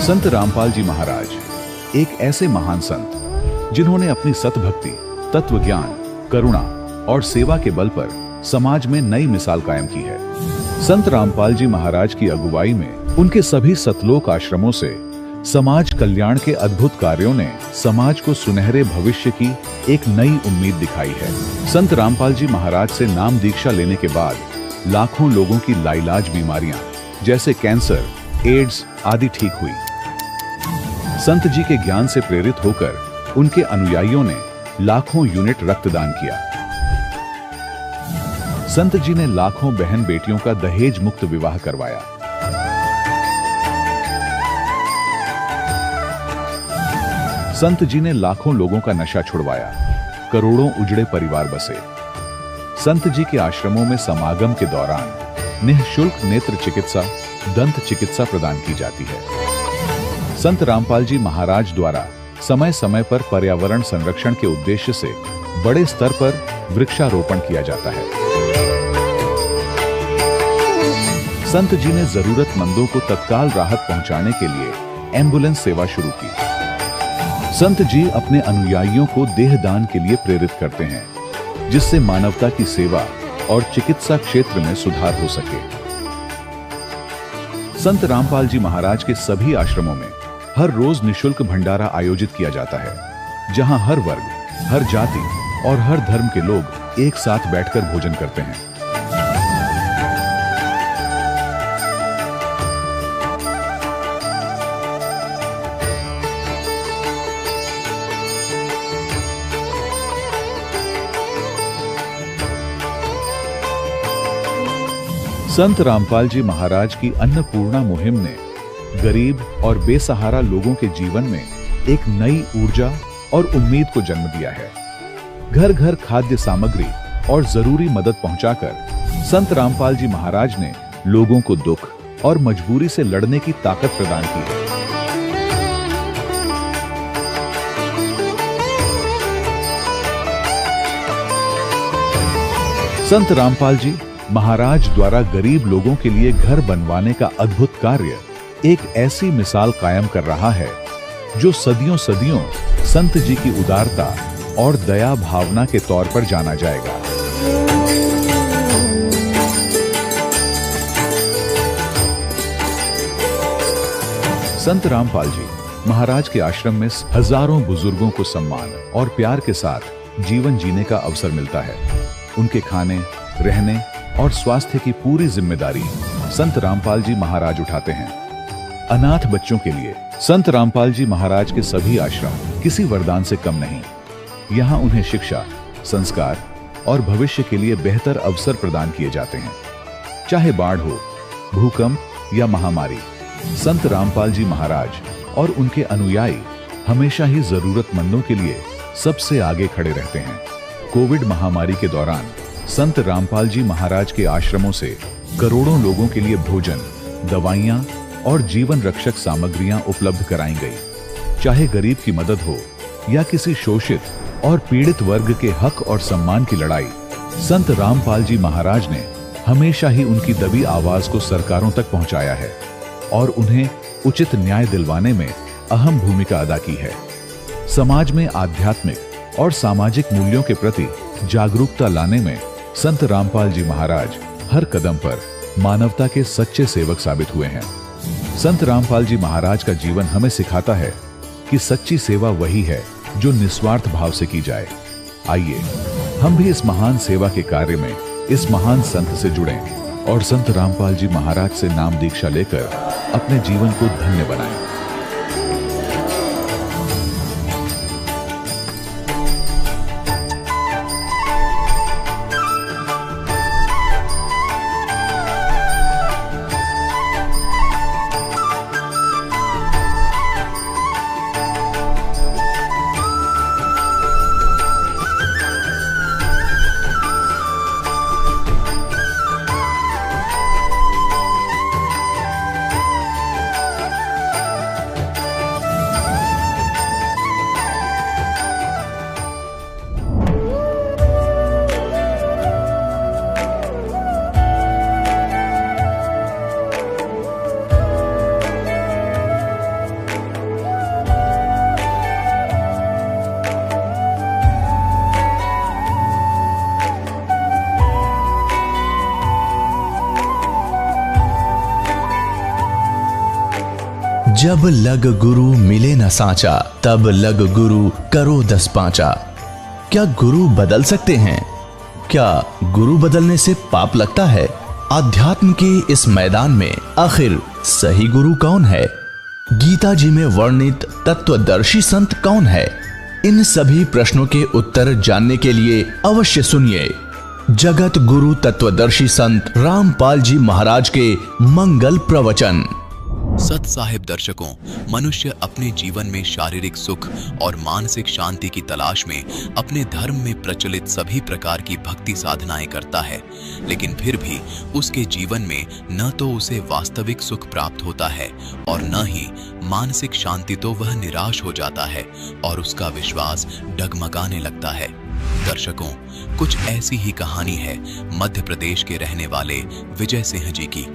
संत रामपाल जी महाराज एक ऐसे महान संत जिन्होंने अपनी सतभक्ति, तत्व ज्ञान, करुणा और सेवा के बल पर समाज में नई मिसाल कायम की है। संत रामपाल जी महाराज की अगुवाई में उनके सभी सतलोक आश्रमों से समाज कल्याण के अद्भुत कार्यों ने समाज को सुनहरे भविष्य की एक नई उम्मीद दिखाई है। संत रामपाल जी महाराज से नाम दीक्षा लेने के बाद लाखों लोगों की लाइलाज बीमारियां जैसे कैंसर, एड्स आदि ठीक हुई। संत जी के ज्ञान से प्रेरित होकर उनके अनुयायियों ने लाखों यूनिट रक्तदान किया। संत जी ने लाखों बहन बेटियों का दहेज मुक्त विवाह करवाया। संत जी ने लाखों लोगों का नशा छुड़वाया, करोड़ों उजड़े परिवार बसे। संत जी के आश्रमों में समागम के दौरान निःशुल्क नेत्र चिकित्सा, दंत चिकित्सा प्रदान की जाती है। संत रामपाल जी महाराज द्वारा समय समय पर पर्यावरण संरक्षण के उद्देश्य से बड़े स्तर पर वृक्षारोपण किया जाता है। संत जी ने जरूरतमंदों को तत्काल राहत पहुंचाने के लिए एम्बुलेंस सेवा शुरू की। संत जी अपने अनुयायियों को देहदान के लिए प्रेरित करते हैं, जिससे मानवता की सेवा और चिकित्सा क्षेत्र में सुधार हो सके। संत रामपाल जी महाराज के सभी आश्रमों में हर रोज निःशुल्क भंडारा आयोजित किया जाता है, जहां हर वर्ग, हर जाति और हर धर्म के लोग एक साथ बैठकर भोजन करते हैं। संत रामपाल जी महाराज की अन्नपूर्णा मुहिम ने गरीब और बेसहारा लोगों के जीवन में एक नई ऊर्जा और उम्मीद को जन्म दिया है। घर घर खाद्य सामग्री और जरूरी मदद पहुंचाकर संत रामपाल जी महाराज ने लोगों को दुख और मजबूरी से लड़ने की ताकत प्रदान की है। संत रामपाल जी महाराज द्वारा गरीब लोगों के लिए घर बनवाने का अद्भुत कार्य एक ऐसी मिसाल कायम कर रहा है जो सदियों सदियों संत जी की उदारता और दया भावना के तौर पर जाना जाएगा। संत रामपाल जी महाराज के आश्रम में हजारों बुजुर्गों को सम्मान और प्यार के साथ जीवन जीने का अवसर मिलता है। उनके खाने, रहने और स्वास्थ्य की पूरी जिम्मेदारी संत रामपाल जी महाराज उठाते हैं। अनाथ बच्चों के लिए संत रामपाल जी महाराज के सभी आश्रम किसी वरदान से कम नहीं। यहाँ उन्हें शिक्षा, संस्कार और भविष्य के लिए बेहतर अवसर प्रदान किए जाते हैं। चाहे बाढ़ हो, भूकंप या महामारी, संत रामपाल जी महाराज और उनके अनुयायी हमेशा ही जरूरतमंदों के लिए सबसे आगे खड़े रहते हैं। कोविड महामारी के दौरान संत रामपाल जी महाराज के आश्रमों से करोड़ों लोगों के लिए भोजन, दवाइयां और जीवन रक्षक सामग्रियां उपलब्ध कराई गई। चाहे गरीब की मदद हो या किसी शोषित और पीड़ित वर्ग के हक और सम्मान की लड़ाई, संत रामपाल जी महाराज ने हमेशा ही उनकी दबी आवाज को सरकारों तक पहुंचाया है और उन्हें उचित न्याय दिलवाने में अहम भूमिका अदा की है। समाज में आध्यात्मिक और सामाजिक मूल्यों के प्रति जागरूकता लाने में संत रामपाल जी महाराज हर कदम पर मानवता के सच्चे सेवक साबित हुए हैं। संत रामपाल जी महाराज का जीवन हमें सिखाता है कि सच्ची सेवा वही है जो निस्वार्थ भाव से की जाए। आइए हम भी इस महान सेवा के कार्य में इस महान संत से जुड़ें और संत रामपाल जी महाराज से नाम दीक्षा लेकर अपने जीवन को धन्य बनाएं। जब लग गुरु मिले न साचा, तब लग गुरु करो 10 पांचा। क्या गुरु बदल सकते हैं? क्या गुरु बदलने से पाप लगता है? अध्यात्म के इस मैदान में आखिर सही गुरु कौन है? गीता जी में वर्णित तत्वदर्शी संत कौन है? इन सभी प्रश्नों के उत्तर जानने के लिए अवश्य सुनिए जगत गुरु तत्वदर्शी संत रामपाल जी महाराज के मंगल प्रवचन। सत साहिब दर्शकों, मनुष्य अपने जीवन में शारीरिक सुख और मानसिक शांति की तलाश में अपने धर्म में प्रचलित सभी प्रकार की भक्ति साधनाएं करता है, लेकिन फिर भी उसके जीवन में न तो उसे वास्तविक सुख प्राप्त होता है और न ही मानसिक शांति, तो वह निराश हो जाता है और उसका विश्वास डगमगाने लगता है। दर्शकों, कुछ ऐसी ही कहानी है मध्य प्रदेश के रहने वाले विजय सिंह जी की।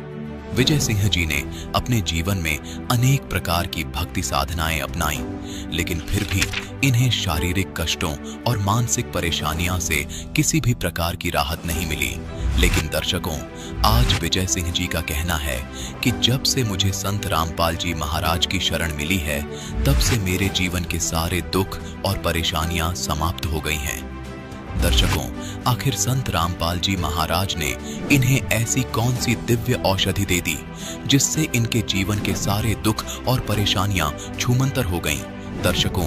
विजय सिंह जी ने अपने जीवन में अनेक प्रकार की भक्ति साधनाएं अपनाई, लेकिन फिर भी इन्हें शारीरिक कष्टों और मानसिक परेशानियों से किसी भी प्रकार की राहत नहीं मिली। लेकिन दर्शकों, आज विजय सिंह जी का कहना है कि जब से मुझे संत रामपाल जी महाराज की शरण मिली है, तब से मेरे जीवन के सारे दुख और परेशानियां समाप्त हो गई हैं। दर्शकों, आखिर संत रामपाल जी महाराज ने इन्हें ऐसी कौन सी दिव्य औषधि दे दी जिससे इनके जीवन के सारे दुख और परेशानियां छूमंतर हो गईं? दर्शकों,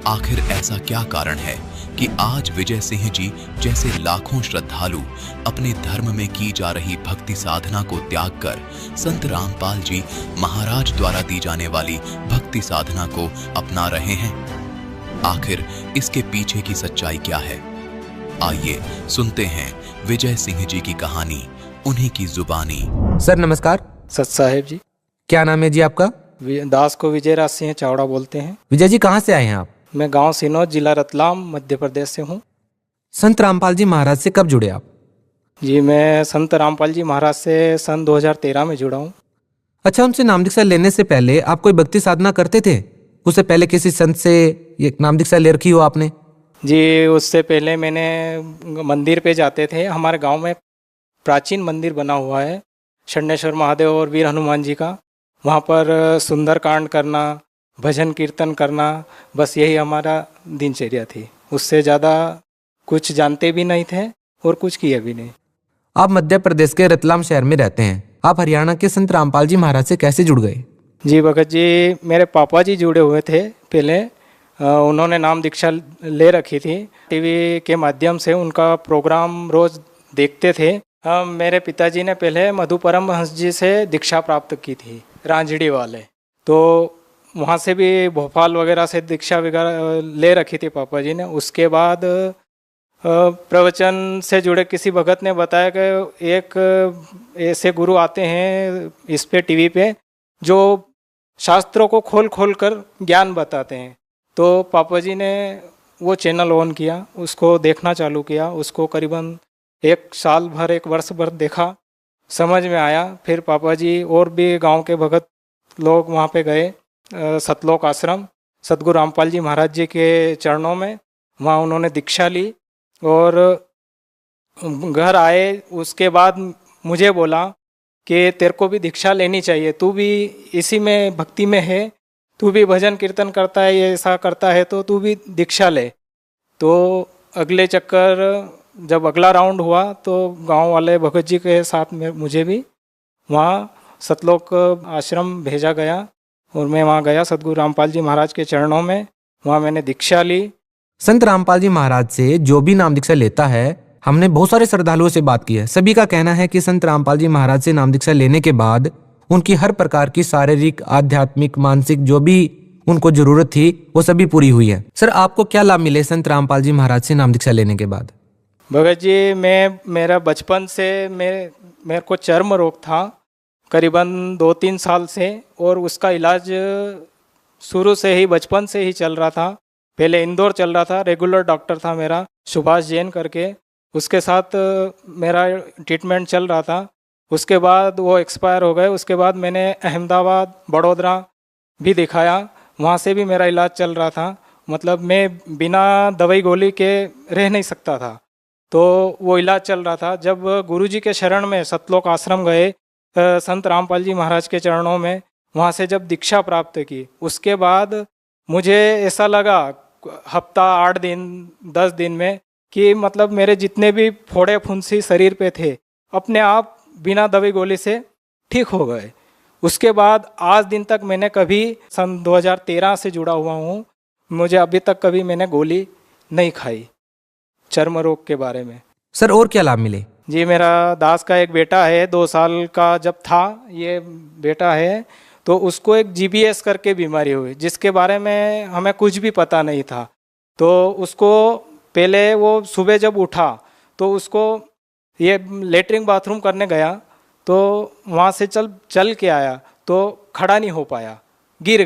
आखिर ऐसा क्या कारण है कि आज विजय सिंह जी जैसे लाखों श्रद्धालु अपने धर्म में की जा रही भक्ति साधना को त्याग कर संत रामपाल जी महाराज द्वारा दी जाने वाली भक्ति साधना को अपना रहे हैं? आखिर इसके पीछे की सच्चाई क्या है? आइए सुनते हैं विजय सिंह जी की कहानी, उन्हीं की जुबानी। सर नमस्कार। सत साहिब जी। क्या नाम है जी आपका? दास को विजय राज सिंह चावड़ा बोलते हैं। विजय जी कहाँ से आए हैं आप? मैं गांव सिनोद, जिला रतलाम, मध्य प्रदेश से हूँ। संत रामपाल जी महाराज से कब जुड़े आप? जी, मैं संत रामपाल जी महाराज से सन 2013 में जुड़ा हूँ। अच्छा, उनसे नाम दीक्षा लेने से पहले आप कोई भक्ति साधना करते थे? उससे पहले किसी संत से ये नाम दीक्षा ले रखी हो आपने? जी, उससे पहले मैंने मंदिर पे जाते थे। हमारे गांव में प्राचीन मंदिर बना हुआ है षण्णेश्वर महादेव और वीर हनुमान जी का। वहाँ पर सुंदरकांड करना, भजन कीर्तन करना, बस यही हमारा दिनचर्या थी। उससे ज़्यादा कुछ जानते भी नहीं थे और कुछ किए भी नहीं। आप मध्य प्रदेश के रतलाम शहर में रहते हैं, आप हरियाणा के संत रामपाल जी महाराज से कैसे जुड़ गए? जी भगत जी, मेरे पापा जी जुड़े हुए थे पहले। उन्होंने नाम दीक्षा ले रखी थी। टीवी के माध्यम से उनका प्रोग्राम रोज देखते थे। मेरे पिताजी ने पहले मधु परमहंस जी से दीक्षा प्राप्त की थी, रांझड़ी वाले। तो वहाँ से भी भोपाल वगैरह से दीक्षा वगैरह ले रखी थी पापा जी ने। उसके बाद प्रवचन से जुड़े किसी भगत ने बताया कि एक ऐसे गुरु आते हैं इस पे टीवी पे जो शास्त्रों को खोल खोल कर ज्ञान बताते हैं। तो पापा जी ने वो चैनल ऑन किया, उसको देखना चालू किया। उसको करीबन एक साल भर, एक वर्ष भर देखा, समझ में आया। फिर पापा जी और भी गांव के भगत लोग वहाँ पे गए, सतलोक आश्रम सतगुरु रामपाल जी महाराज जी के चरणों में। वहाँ उन्होंने दीक्षा ली और घर आए। उसके बाद मुझे बोला कि तेरे को भी दीक्षा लेनी चाहिए, तू भी इसी में भक्ति में है, तू भी भजन कीर्तन करता है, ये ऐसा करता है, तो तू भी दीक्षा ले। तो अगले चक्कर जब अगला राउंड हुआ तो गांव वाले भगत जी के साथ में मुझे भी वहाँ सतलोक आश्रम भेजा गया और मैं वहाँ गया सतगुरु रामपाल जी महाराज के चरणों में। वहाँ मैंने दीक्षा ली। संत रामपाल जी महाराज से जो भी नाम दीक्षा लेता है, हमने बहुत सारे श्रद्धालुओं से बात की है, सभी का कहना है कि संत रामपाल जी महाराज से नाम दीक्षा लेने के बाद उनकी हर प्रकार की शारीरिक, आध्यात्मिक, मानसिक जो भी उनको जरूरत थी वो सभी पूरी हुई है। सर, आपको क्या लाभ मिले संत रामपाल जी महाराज से नाम दीक्षा लेने के बाद? भगत जी, मेरा बचपन से मेरे को चर्म रोग था करीबन 2-3 साल से, और उसका इलाज शुरू से ही, बचपन से ही चल रहा था। पहले इंदौर चल रहा था, रेगुलर डॉक्टर था मेरा सुभाष जैन करके, उसके साथ मेरा ट्रीटमेंट चल रहा था। उसके बाद वो एक्सपायर हो गए। उसके बाद मैंने अहमदाबाद, बड़ौदा भी दिखाया, वहाँ से भी मेरा इलाज चल रहा था। मतलब मैं बिना दवाई गोली के रह नहीं सकता था, तो वो इलाज चल रहा था। जब गुरुजी के शरण में सतलोक आश्रम गए, संत रामपाल जी महाराज के चरणों में, वहाँ से जब दीक्षा प्राप्त की उसके बाद मुझे ऐसा लगा हफ्ता 8 दिन 10 दिन में कि मतलब मेरे जितने भी फोड़े फुंसी शरीर पे थे अपने आप बिना दवाई गोली से ठीक हो गए। उसके बाद आज दिन तक मैंने कभी सन 2013 से जुड़ा हुआ हूँ, मुझे अभी तक कभी मैंने गोली नहीं खाई चर्म रोग के बारे में। सर और क्या लाभ मिले? जी, मेरा दास का एक बेटा है, 2 साल का जब था ये बेटा है, तो उसको एक GBS करके बीमारी हुई जिसके बारे में हमें कुछ भी पता नहीं था। तो उसको पहले वो सुबह जब उठा तो उसको ये लेटरिन बाथरूम करने गया तो वहाँ से चल के आया तो खड़ा नहीं हो पाया, गिर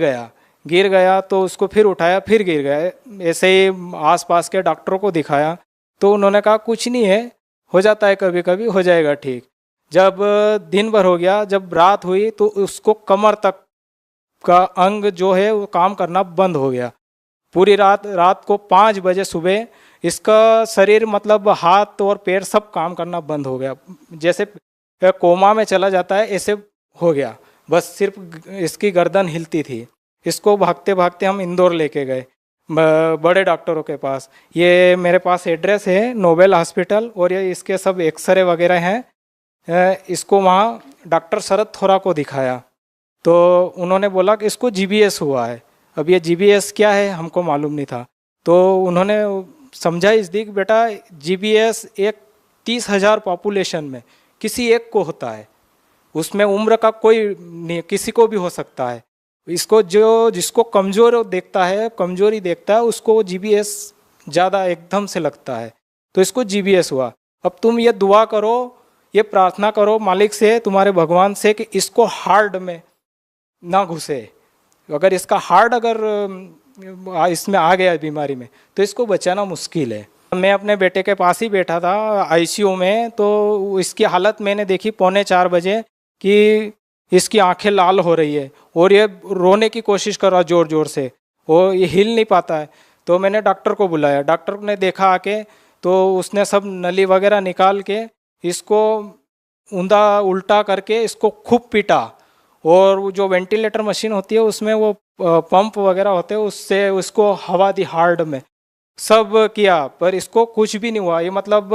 गया तो उसको फिर उठाया फिर गिर गया। ऐसे ही आसपास के डॉक्टरों को दिखाया तो उन्होंने कहा कुछ नहीं है, हो जाता है कभी कभी, हो जाएगा ठीक। जब दिन भर हो गया, जब रात हुई तो उसको कमर तक का अंग जो है वो काम करना बंद हो गया। पूरी रात को 5 बजे सुबह इसका शरीर मतलब हाथ और पैर सब काम करना बंद हो गया, जैसे कोमा में चला जाता है ऐसे हो गया। बस सिर्फ इसकी गर्दन हिलती थी। इसको भागते भागते हम इंदौर लेके गए बड़े डॉक्टरों के पास। ये मेरे पास एड्रेस है नोबेल हॉस्पिटल और ये इसके सब एक्सरे वगैरह हैं। इसको वहाँ डॉक्टर शरद थोरा को दिखाया तो उन्होंने बोला कि इसको GBS हुआ है। अब ये GBS क्या है हमको मालूम नहीं था, तो उन्होंने समझाई इस दी कि बेटा GBS एक 30,000 पॉपुलेशन में किसी एक को होता है, उसमें उम्र का कोई नहीं, किसी को भी हो सकता है। इसको जिसको कमजोरी देखता है उसको GBS ज़्यादा एकदम से लगता है, तो इसको GBS हुआ। अब तुम ये दुआ करो, ये प्रार्थना करो मालिक से, तुम्हारे भगवान से कि इसको हार्ट में ना घुसे। अगर इसका हार्ट अगर इसमें आ गया बीमारी में तो इसको बचाना मुश्किल है। मैं अपने बेटे के पास ही बैठा था ICU में, तो इसकी हालत मैंने देखी 3:45 बजे कि इसकी आंखें लाल हो रही है और ये रोने की कोशिश कर रहा ज़ोर ज़ोर से, वो ये हिल नहीं पाता है। तो मैंने डॉक्टर को बुलाया, डॉक्टर ने देखा आके तो उसने सब नली वगैरह निकाल के इसको ऊंधा उल्टा करके इसको खूब पीटा और वो जो वेंटिलेटर मशीन होती है उसमें वो पंप वगैरह होते हैं उससे उसको हवा दी हार्ट में, सब किया पर इसको कुछ भी नहीं हुआ। ये मतलब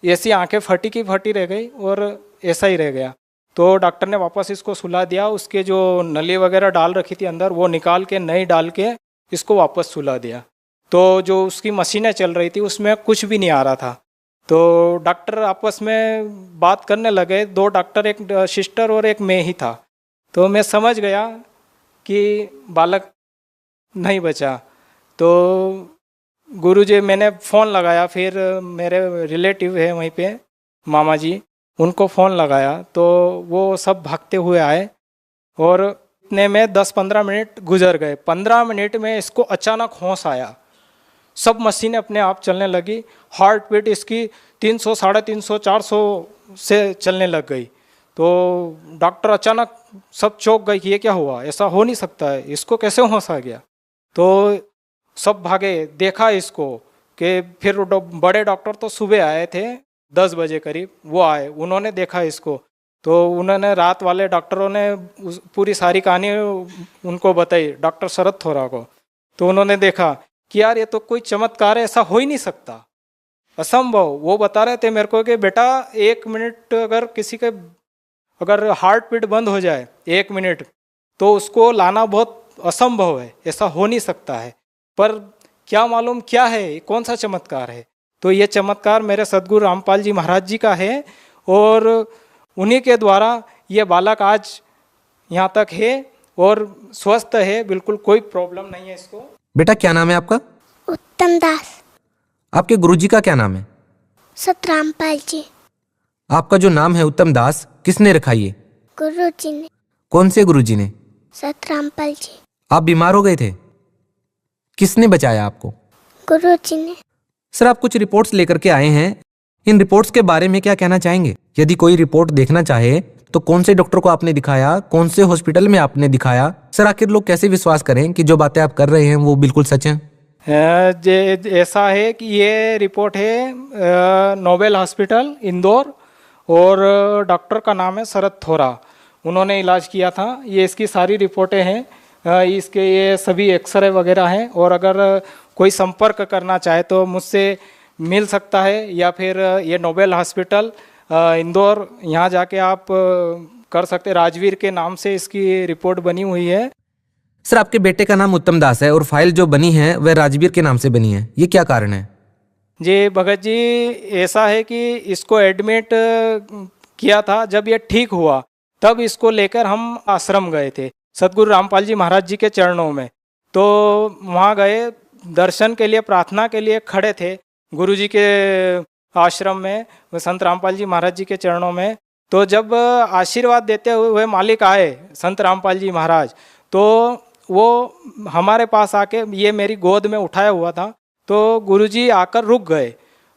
ऐसी आंखें फटी की फटी रह गई और ऐसा ही रह गया। तो डॉक्टर ने वापस इसको सुला दिया, उसके जो नली वगैरह डाल रखी थी अंदर वो निकाल के नई डाल के इसको वापस सुला दिया। तो जो उसकी मशीनें चल रही थी उसमें कुछ भी नहीं आ रहा था। तो डॉक्टर आपस में बात करने लगे, 2 डॉक्टर, एक सिस्टर और एक मैं ही था। तो मैं समझ गया कि बालक नहीं बचा। तो गुरुजी मैंने फ़ोन लगाया, फिर मेरे रिलेटिव है वहीं पे मामा जी, उनको फ़ोन लगाया तो वो सब भागते हुए आए और इतने में 10-15 मिनट गुजर गए। 15 मिनट में इसको अचानक होश आया, सब मशीनें अपने आप चलने लगी, हार्ट बीट इसकी 300, 350, 400 से चलने लग गई। तो डॉक्टर अचानक सब चौंक गए कि ये क्या हुआ, ऐसा हो नहीं सकता है, इसको कैसे होश आ गया। तो सब भागे, देखा इसको कि फिर बड़े डॉक्टर तो सुबह आए थे 10 बजे करीब, वो आए, उन्होंने देखा इसको। तो उन्होंने रात वाले डॉक्टरों ने पूरी सारी कहानी उनको बताई, डॉक्टर शरद थोरा को। तो उन्होंने देखा कि यार ये तो कोई चमत्कार है, ऐसा हो ही नहीं सकता, असंभव। वो बता रहे थे मेरे को कि बेटा 1 मिनट अगर किसी के अगर हार्ट बीट बंद हो जाए 1 मिनट तो उसको लाना बहुत असंभव है, ऐसा हो नहीं सकता है। पर क्या मालूम क्या है, कौन सा चमत्कार है। तो ये चमत्कार मेरे सदगुरु रामपाल जी महाराज जी का है और उन्हीं के द्वारा ये बालक आज यहाँ तक है और स्वस्थ है, बिल्कुल कोई प्रॉब्लम नहीं है इसको। बेटा क्या नाम है आपका? उत्तम दास। आपके गुरुजी का क्या नाम है? सतरामपाल जी। आपका जो नाम है उत्तम दास किसने रखा ये? गुरुजी ने। कौन से गुरुजी ने? सतरामपाल जी। आप बीमार हो गए थे, किसने बचाया आपको? गुरुजी ने। सर आप कुछ रिपोर्ट्स लेकर के आए हैं, इन रिपोर्ट्स के बारे में क्या कहना चाहेंगे? यदि कोई रिपोर्ट देखना चाहे तो कौन से डॉक्टर को आपने दिखाया, कौन से हॉस्पिटल में आपने दिखाया? सर आखिर लोग कैसे विश्वास करें कि जो बातें आप कर रहे हैं वो बिल्कुल सच हैं? ऐसा है कि ये रिपोर्ट है नोबेल हॉस्पिटल इंदौर और डॉक्टर का नाम है शरद थोरा। उन्होंने इलाज किया था। ये इसकी सारी रिपोर्टें हैं, इसके ये सभी एक्सरे वगैरह हैं। और अगर कोई संपर्क करना चाहे तो मुझसे मिल सकता है, या फिर ये नोबेल हॉस्पिटल इंदौर, यहाँ जाके आप कर सकते। राजवीर के नाम से इसकी रिपोर्ट बनी हुई है। सर, आपके बेटे का नाम उत्तम दास है और फाइल जो बनी है वह राजवीर के नाम से बनी है, ये क्या कारण है? जी भगत जी, ऐसा है कि इसको एडमिट किया था, जब ये ठीक हुआ तब इसको लेकर हम आश्रम गए थे सतगुरु रामपाल जी महाराज जी के चरणों में। तो वहाँ गए, दर्शन के लिए, प्रार्थना के लिए खड़े थे गुरु जी के आश्रम में, संत रामपाल जी महाराज जी के चरणों में। तो जब आशीर्वाद देते हुए मालिक आए संत रामपाल जी महाराज, तो वो हमारे पास आके ये मेरी गोद में उठाया हुआ था। तो गुरुजी आकर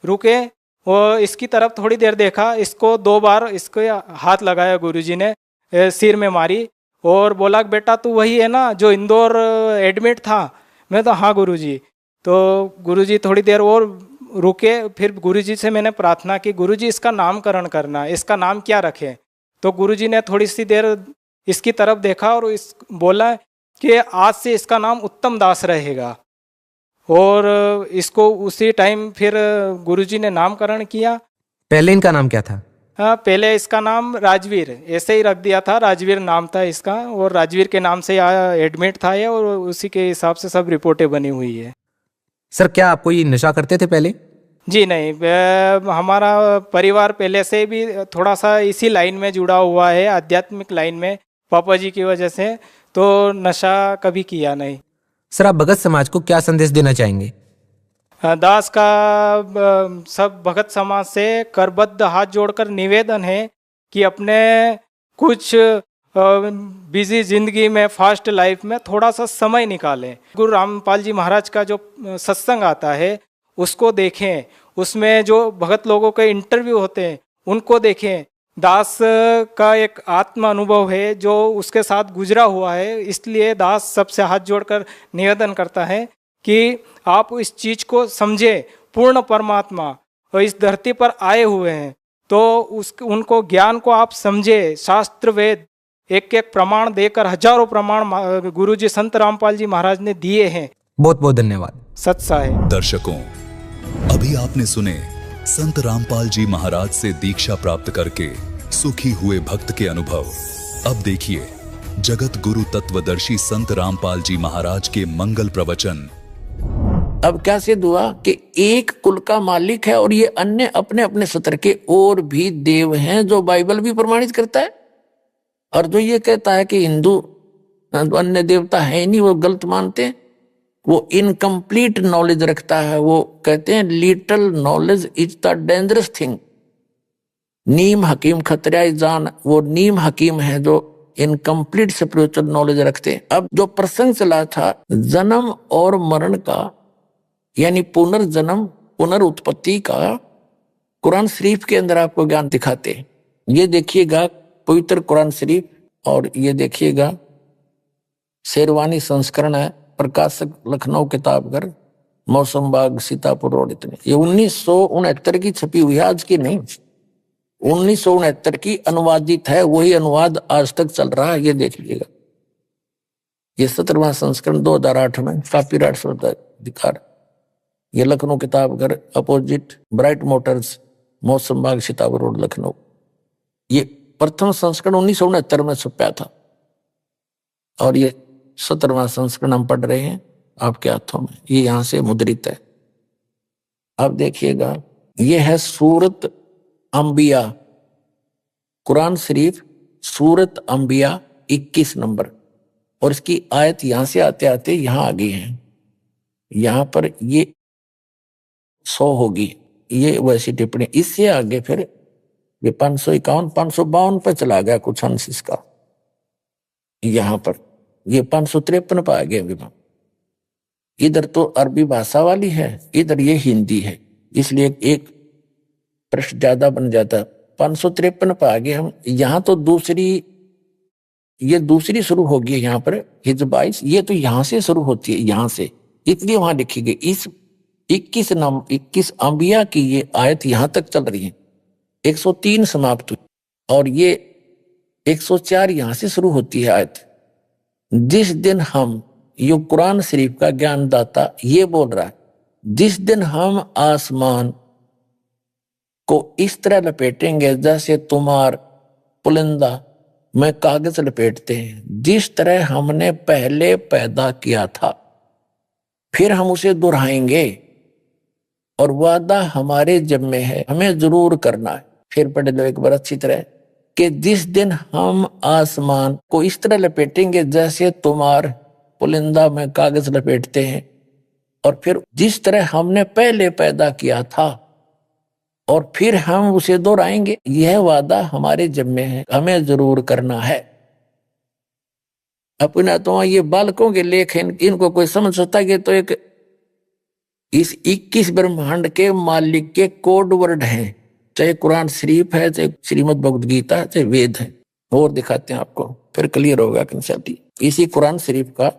रुके और इसकी तरफ थोड़ी देर देखा, इसको 2 बार इसके हाथ लगाया गुरुजी ने, सिर में मारी और बोला बेटा तू वही है ना जो इंदौर एडमिट था? मैं तो हाँ गुरुजी। तो गुरुजी थोड़ी देर और रुके, फिर गुरुजी से मैंने प्रार्थना की, गुरुजी इसका नामकरण करना, इसका नाम क्या रखें? तो गुरुजी ने थोड़ी सी देर इसकी तरफ देखा और बोला कि आज से इसका नाम उत्तम दास रहेगा। और इसको उसी टाइम फिर गुरुजी ने नामकरण किया। पहले इनका नाम क्या था? हाँ, पहले इसका नाम राजवीर ऐसे ही रख दिया था, राजवीर नाम था इसका, और राजवीर के नाम से एडमिट था ये, और उसी के हिसाब से सब रिपोर्टें बनी हुई है। सर, क्या आप कोई नशा करते थे पहले? जी नहीं, हमारा परिवार पहले से भी थोड़ा सा इसी लाइन में जुड़ा हुआ है, आध्यात्मिक लाइन में, पापा जी की वजह से, तो नशा कभी किया नहीं। सर, आप भगत समाज को क्या संदेश देना चाहेंगे? दास का सब भगत समाज से करबद्ध हाथ जोड़कर निवेदन है कि अपने कुछ बिजी जिंदगी में, फास्ट लाइफ में थोड़ा सा समय निकालें। गुरु रामपाल जी महाराज का जो सत्संग आता है उसको देखें, उसमें जो भगत लोगों के इंटरव्यू होते हैं उनको देखें। दास का एक आत्म अनुभव है जो उसके साथ गुजरा हुआ है, इसलिए दास सबसे हाथ जोड़कर निवेदन करता है कि आप इस चीज को समझें। पूर्ण परमात्मा और इस धरती पर आए हुए हैं, तो उनको ज्ञान को आप समझे। शास्त्र वेद एक एक प्रमाण देकर, हजारों प्रमाण गुरुजी संत रामपाल जी महाराज ने दिए हैं। बहुत बहुत धन्यवाद। सत्सा है। दर्शकों, अभी आपने सुने संत रामपाल जी महाराज से दीक्षा प्राप्त करके सुखी हुए भक्त के अनुभव। अब देखिए जगत गुरु तत्वदर्शी संत रामपाल जी महाराज के मंगल प्रवचन। अब क्या सिद्ध हुआ कि एक कुल का मालिक है और ये अन्य अपने अपने सत्र के और भी देव हैं, जो बाइबल भी प्रमाणित करता है। और जो ये कहता है कि हिंदू अन्य देवता है नहीं, वो गलत मानते हैं, वो इनकम्प्लीट नॉलेज रखता है। वो कहते हैं little knowledge is the dangerous thing. नीम हकीम खतरा जान, वो नीम हकीम है जो इनकम्प्लीट स्पिरिचुअल नॉलेज रखते हैं। अब जो प्रसंग चला था जन्म और मरण का, यानी पुनर्जन्म पुनरुत्पत्ति का, कुरान शरीफ के अंदर आपको ज्ञान दिखाते हैं। ये देखिएगा पवित्र कुरान शरीफ, और ये देखिएगा शेरवानी संस्करण है, प्रकाशक लखनऊ किताबघर, मौसम बाग, सीतापुर रोड। इतने ये 1969 की छपी हुई है, आज की नहीं, 1969 की अनुवादित है। वही अनुवाद आज तक चल रहा है। ये देख लीजिएगा, ये 17वां संस्करण 2008 में कॉपीराइट अधिकार। ये Lucknow Kitabghar, opposite bright Motors, मौसम बाग, सीतापुर रोड, लखनऊ। ये प्रथम संस्करण 1969 में छपा था, और ये 17वां संस्करण हम पढ़ रहे हैं आपके हाथों में। ये यहां से मुद्रित है। अब देखिएगा, ये है सूरत अंबिया, कुरान शरीफ सूरत अंबिया 21 नंबर, और इसकी आयत यहां से आते आते यहां आ गई है। यहां पर ये 100 होगी, ये वैसी टिप्पणी। इससे आगे फिर ये 551 552 पे चला गया कुछ अंश इसका। यहां पर ये 553 पे आ गया। इधर तो अरबी भाषा वाली है, इधर ये हिंदी है, इसलिए एक पृष्ठ ज्यादा बन जाता। 553 पे आ गए हम। यहाँ तो ये दूसरी शुरू होगी यहाँ पर हिज 22, ये तो यहाँ से शुरू होती है, यहाँ से, इसलिए वहां लिखी गई। इस 21 अंबिया की ये आयत यहाँ तक चल रही है, 103 समाप्त हुई, और ये 104 यहां से शुरू होती है आयत। जिस दिन हम, ये कुरान शरीफ का ज्ञानदाता ये बोल रहा है, जिस दिन हम आसमान को इस तरह लपेटेंगे जैसे तुम्हार पुलिंदा में कागज लपेटते हैं, जिस तरह हमने पहले पैदा किया था, फिर हम उसे दोहराएंगे और वादा हमारे जिम्मे है, हमें जरूर करना है। फिर पढ़ लो एक बार अच्छी तरह कि जिस दिन हम आसमान को इस तरह लपेटेंगे जैसे तुम्हार पुलिंदा में कागज लपेटते हैं, और फिर जिस तरह हमने पहले पैदा किया था और फिर हम उसे दोहराएंगे, यह वादा हमारे जिम्मे है, हमें जरूर करना है। अपना तो ये बालकों के लेख हैं, इनको कोई समझ सकता है? तो एक इस 21 ब्रह्मांड के मालिक के कोड वर्ड हैं, चाहे कुरान शरीफ है, चाहे श्रीमद् भगवद गीता, चाहे वेद है। और दिखाते हैं आपको, फिर क्लियर होगा कंसेप्ट। इसी कुरान शरीफ का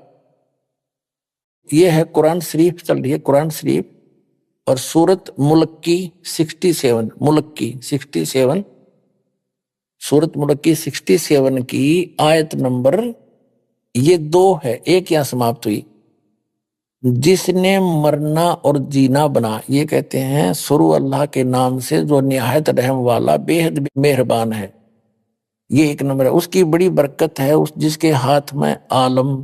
ये है, कुरान शरीफ चल रही है, कुरान शरीफ और सूरत मुल्क की 67, मुल्क की 67, सूरत मुल्क की 67 की आयत नंबर ये 2 है, एक यहां समाप्त हुई। जिसने मरना और जीना बना, ये कहते हैं शुरू अल्लाह के नाम से जो निहायत रहम वाला बेहद मेहरबान है, ये एक नंबर है। उसकी बड़ी बरकत है, उस जिसके हाथ में आलम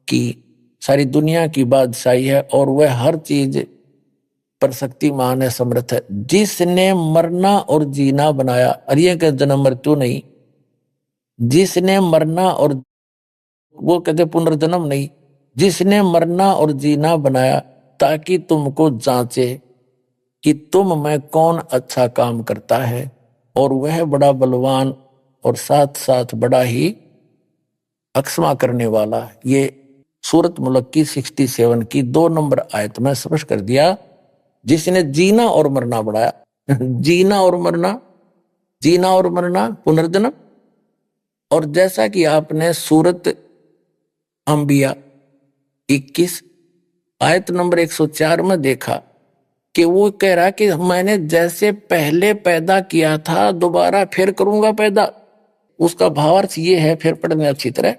की सारी दुनिया की बादशाही है और वह हर चीज पर शक्तिमान है, समर्थ है। जिसने मरना और जीना बनाया, और ये का जन्म मृत्यु नहीं, जिसने मरना और वो कहते पुनर्जन्म नहीं, जिसने मरना और जीना बनाया ताकि तुमको जांचे कि तुम में कौन अच्छा काम करता है, और वह बड़ा बलवान और साथ साथ बड़ा ही अक्षमा करने वाला। ये सूरत मुल्क की 67 की 2 नंबर आयत में स्पष्ट कर दिया। जिसने जीना और मरना बढ़ाया जीना और मरना, जीना और मरना, पुनर्जन्म। और जैसा कि आपने सूरत अंबिया 21 आयत नंबर 104 में देखा कि वो कह रहा कि मैंने जैसे पहले पैदा किया था दोबारा फिर करूंगा पैदा। उसका भावार्थ ये है, फिर पढ़ने अच्छी तरह,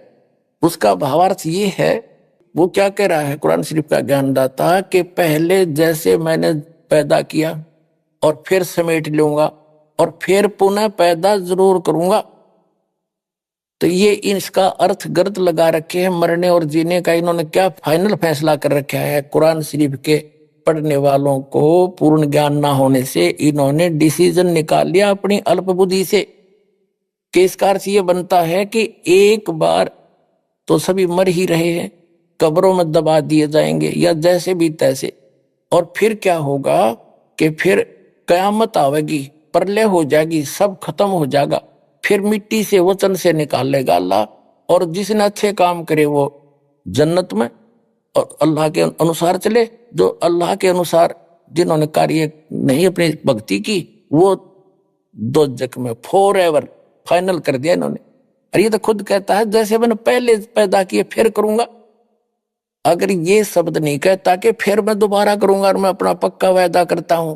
उसका भावार्थ ये है, वो क्या कह रहा है कुरान शरीफ का ज्ञानदाता, कि पहले जैसे मैंने पैदा किया और फिर समेट लूंगा और फिर पुनः पैदा जरूर करूंगा। तो ये इसका अर्थ गलत लगा रखे हैं मरने और जीने का। इन्होंने क्या फाइनल फैसला कर रखा है, कुरान शरीफ के पढ़ने वालों को पूर्ण ज्ञान ना होने से इन्होंने डिसीजन निकाल लिया अपनी अल्प बुद्धि से, कि इसका अर्थ ये बनता है कि एक बार तो सभी मर ही रहे हैं, कब्रों में दबा दिए जाएंगे या जैसे भी तैसे, और फिर क्या होगा कि फिर कयामत आवेगी, प्रलय हो जाएगी, सब खत्म हो जाएगा, फिर मिट्टी से वचन से निकाल लेगा अल्लाह, और जिसने अच्छे काम करे वो जन्नत में और अल्लाह के अनुसार चले, जो अल्लाह के अनुसार जिन्होंने कार्य नहीं अपनी भक्ति की वो दोजख में फॉरएवर फाइनल कर दिया इन्होंने। और ये तो खुद कहता है जैसे मैंने पहले पैदा किए फिर करूंगा। अगर ये शब्द नहीं कहता कि फिर मैं दोबारा करूंगा, और मैं अपना पक्का वायदा करता हूं,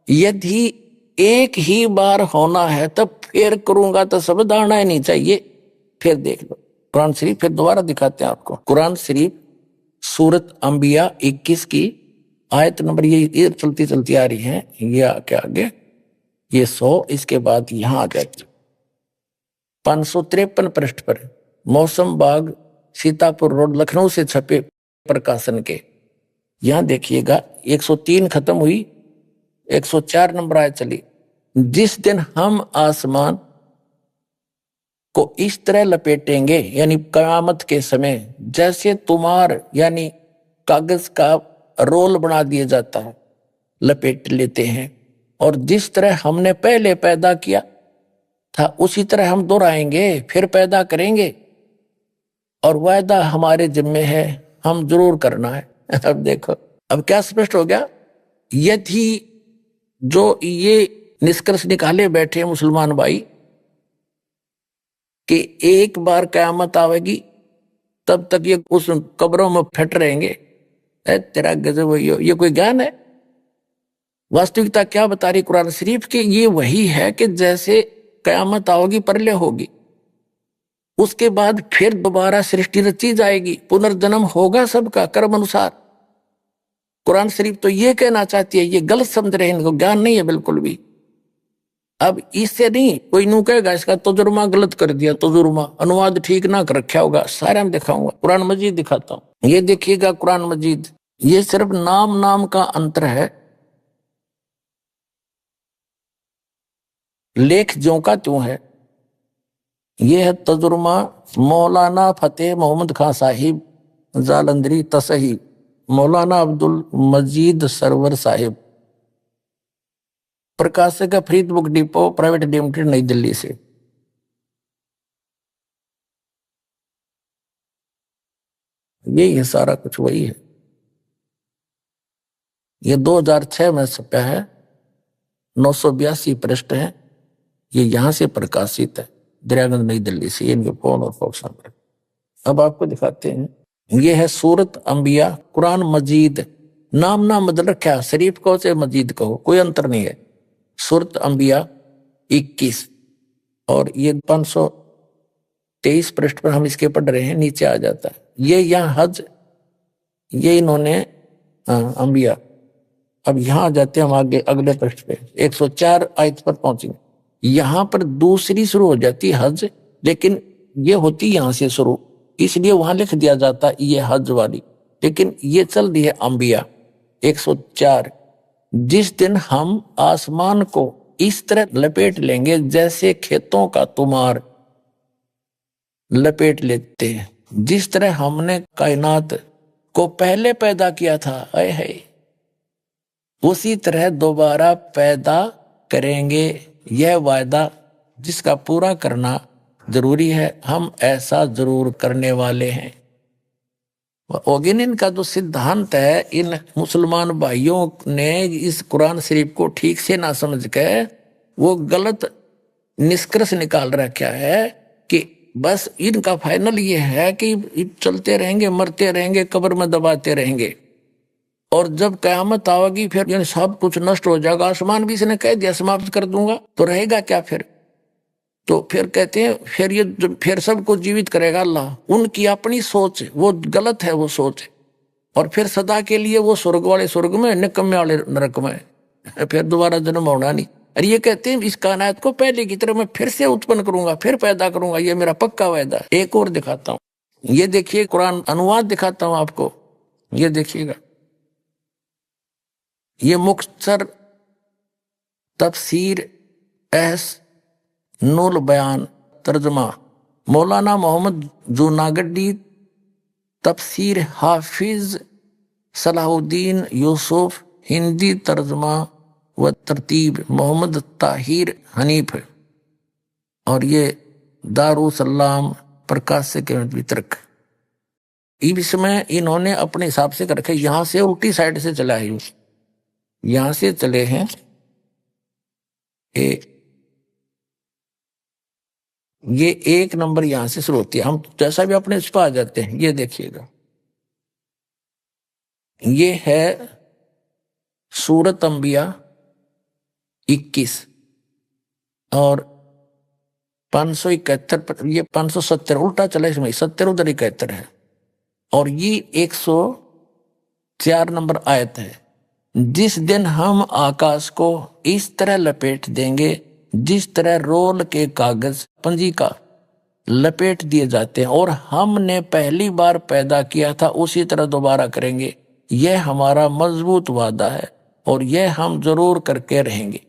यदि एक ही बार होना है तब फिर करूंगा, तो शब्द आना ही नहीं चाहिए। फिर देख लो कुरान शरीफ, फिर दोबारा दिखाते हैं आपको। कुरान शरीफ सूरत अंबिया 21 की आयत नंबर ये चलती चलती आ रही है, ये आगे ये 100, इसके बाद यहां आ जाती 553 पृष्ठ पर, मौसम बाग सीतापुर रोड लखनऊ से छपे प्रकाशन के। यहां देखिएगा 103 खत्म हुई, 104 नंबर आयत चली। जिस दिन हम आसमान को इस तरह लपेटेंगे, यानी कयामत के समय, जैसे तुम्हार यानी कागज का रोल बना दिया जाता है, लपेट लेते हैं, और जिस तरह हमने पहले पैदा किया था उसी तरह हम दोहराएंगे, फिर पैदा करेंगे, और वायदा हमारे जिम्मे है, हम जरूर करना है। अब देखो अब क्या स्पष्ट हो गया। यदि जो ये निष्कर्ष निकाले बैठे मुसलमान भाई कि एक बार कयामत आवेगी तब तक ये उस कब्रों में फट रहेंगे, तेरा गजब, ये कोई ज्ञान है? वास्तविकता क्या बता रही कुरान शरीफ की? ये वही है कि जैसे कयामत आओगी प्रलय होगी, उसके बाद फिर दोबारा सृष्टि रची जाएगी, पुनर्जन्म होगा सबका कर्म अनुसार। कुरान शरीफ तो ये कहना चाहती है, ये गलत समझ रहे हैं, इनको ज्ञान नहीं है बिल्कुल भी। अब इससे नहीं कोई नू कहेगा इसका तजुर्मा गलत कर दिया, तजुर्मा अनुवाद ठीक ना कर रखा होगा, सारा मैं दिखाऊंगा। कुरान मजीद दिखाता हूं, ये देखिएगा कुरान मजीद, ये सिर्फ नाम नाम का अंतर है, लेख ज्यों का त्यों है। ये है तजुर्मा मौलाना फतेह मोहम्मद खान साहिब जालंधरी तसही, मौलाना अब्दुल मजीद सरवर साहिब, प्रकाशक है Farid book depot private limited नई दिल्ली से। यही है सारा कुछ, वही है। ये 2006 में छपा है, 982 पृष्ठ है, ये यहां से प्रकाशित है, दरियागंज नई दिल्ली से। इनके फोन और फॉक्स नंबर। अब आपको दिखाते हैं, ये है सूरत अंबिया कुरान मजीद, नाम ना बदल रखा है, शरीफ कहो चाहे मजीद कहो कोई अंतर नहीं है। सूरत अंबिया 21 और ये 523 पृष्ठ पर हम इसके पढ़ रहे हैं, नीचे आ जाता है ये यहाँ हज, ये इन्होंने अंबिया। अब यहाँ आ जाते हैं हम आगे अगले पृष्ठ पे, 104 आयत पर पहुंचेंगे। यहाँ पर दूसरी शुरू हो जाती है हज, लेकिन ये होती यहाँ से शुरू, इसलिए वहां लिख दिया जाता ये हज वाली, लेकिन ये चल रही है अंबिया 104। जिस दिन हम आसमान को इस तरह लपेट लेंगे जैसे खेतों का तुमार लपेट लेते हैं, जिस तरह हमने कायनात को पहले पैदा किया था, आए है उसी तरह दोबारा पैदा करेंगे। यह वायदा जिसका पूरा करना जरूरी है, हम ऐसा जरूर करने वाले हैं। ओगिन इनका जो सिद्धांत है, इन मुसलमान भाइयों ने इस कुरान शरीफ को ठीक से ना समझ के वो गलत निष्कर्ष निकाल रखा है कि बस इनका फाइनल ये है कि चलते रहेंगे, मरते रहेंगे, कब्र में दबाते रहेंगे, और जब कयामत आएगी फिर यानी सब कुछ नष्ट हो जाएगा, आसमान भी इसने कह दिया समाप्त कर दूंगा, तो रहेगा क्या फिर? तो फिर कहते हैं फिर ये फिर सबको जीवित करेगा अल्लाह। उनकी अपनी सोच वो गलत है, वो सोच, और फिर सदा के लिए वो स्वर्ग वाले स्वर्ग में, निकम्मे वाले नरक में, फिर दोबारा जन्म होना नहीं। और ये कहते हैं इस कायनात को पहले की तरह मैं फिर से उत्पन्न करूंगा, फिर पैदा करूंगा, ये मेरा पक्का वायदा। एक और दिखाता हूं, ये देखिए कुरान अनुवाद दिखाता हूं आपको, ये देखिएगा, ये मुख्तसर तफसीर एस नूल बयान तर्जमा मौलाना मोहम्मद जूनागढ़ी, तफसीर हाफिज सलाहुद्दीन यूसुफ, हिंदी तर्जमा व तरतीब मोहम्मद ताहिर हनीफ, और ये दारुसलाम प्रकाशक के वितरक। इसमें इन्होंने अपने हिसाब से कर रखे, यहां से उल्टी साइड से चला है, यहां से चले हैं ये एक नंबर यहां से शुरू होती है, हम जैसा भी अपने इस पर आ जाते हैं। ये देखिएगा, ये है सूरत अंबिया 21 और 571 पर, ये 570 उल्टा चला, इसमें 70 उधर 71 है, और ये 104 नंबर आयत है। जिस दिन हम आकाश को इस तरह लपेट देंगे जिस तरह रोल के कागज पंजी का लपेट दिए जाते हैं, और हमने पहली बार पैदा किया था उसी तरह दोबारा करेंगे, यह हमारा मजबूत वादा है और यह हम जरूर करके रहेंगे।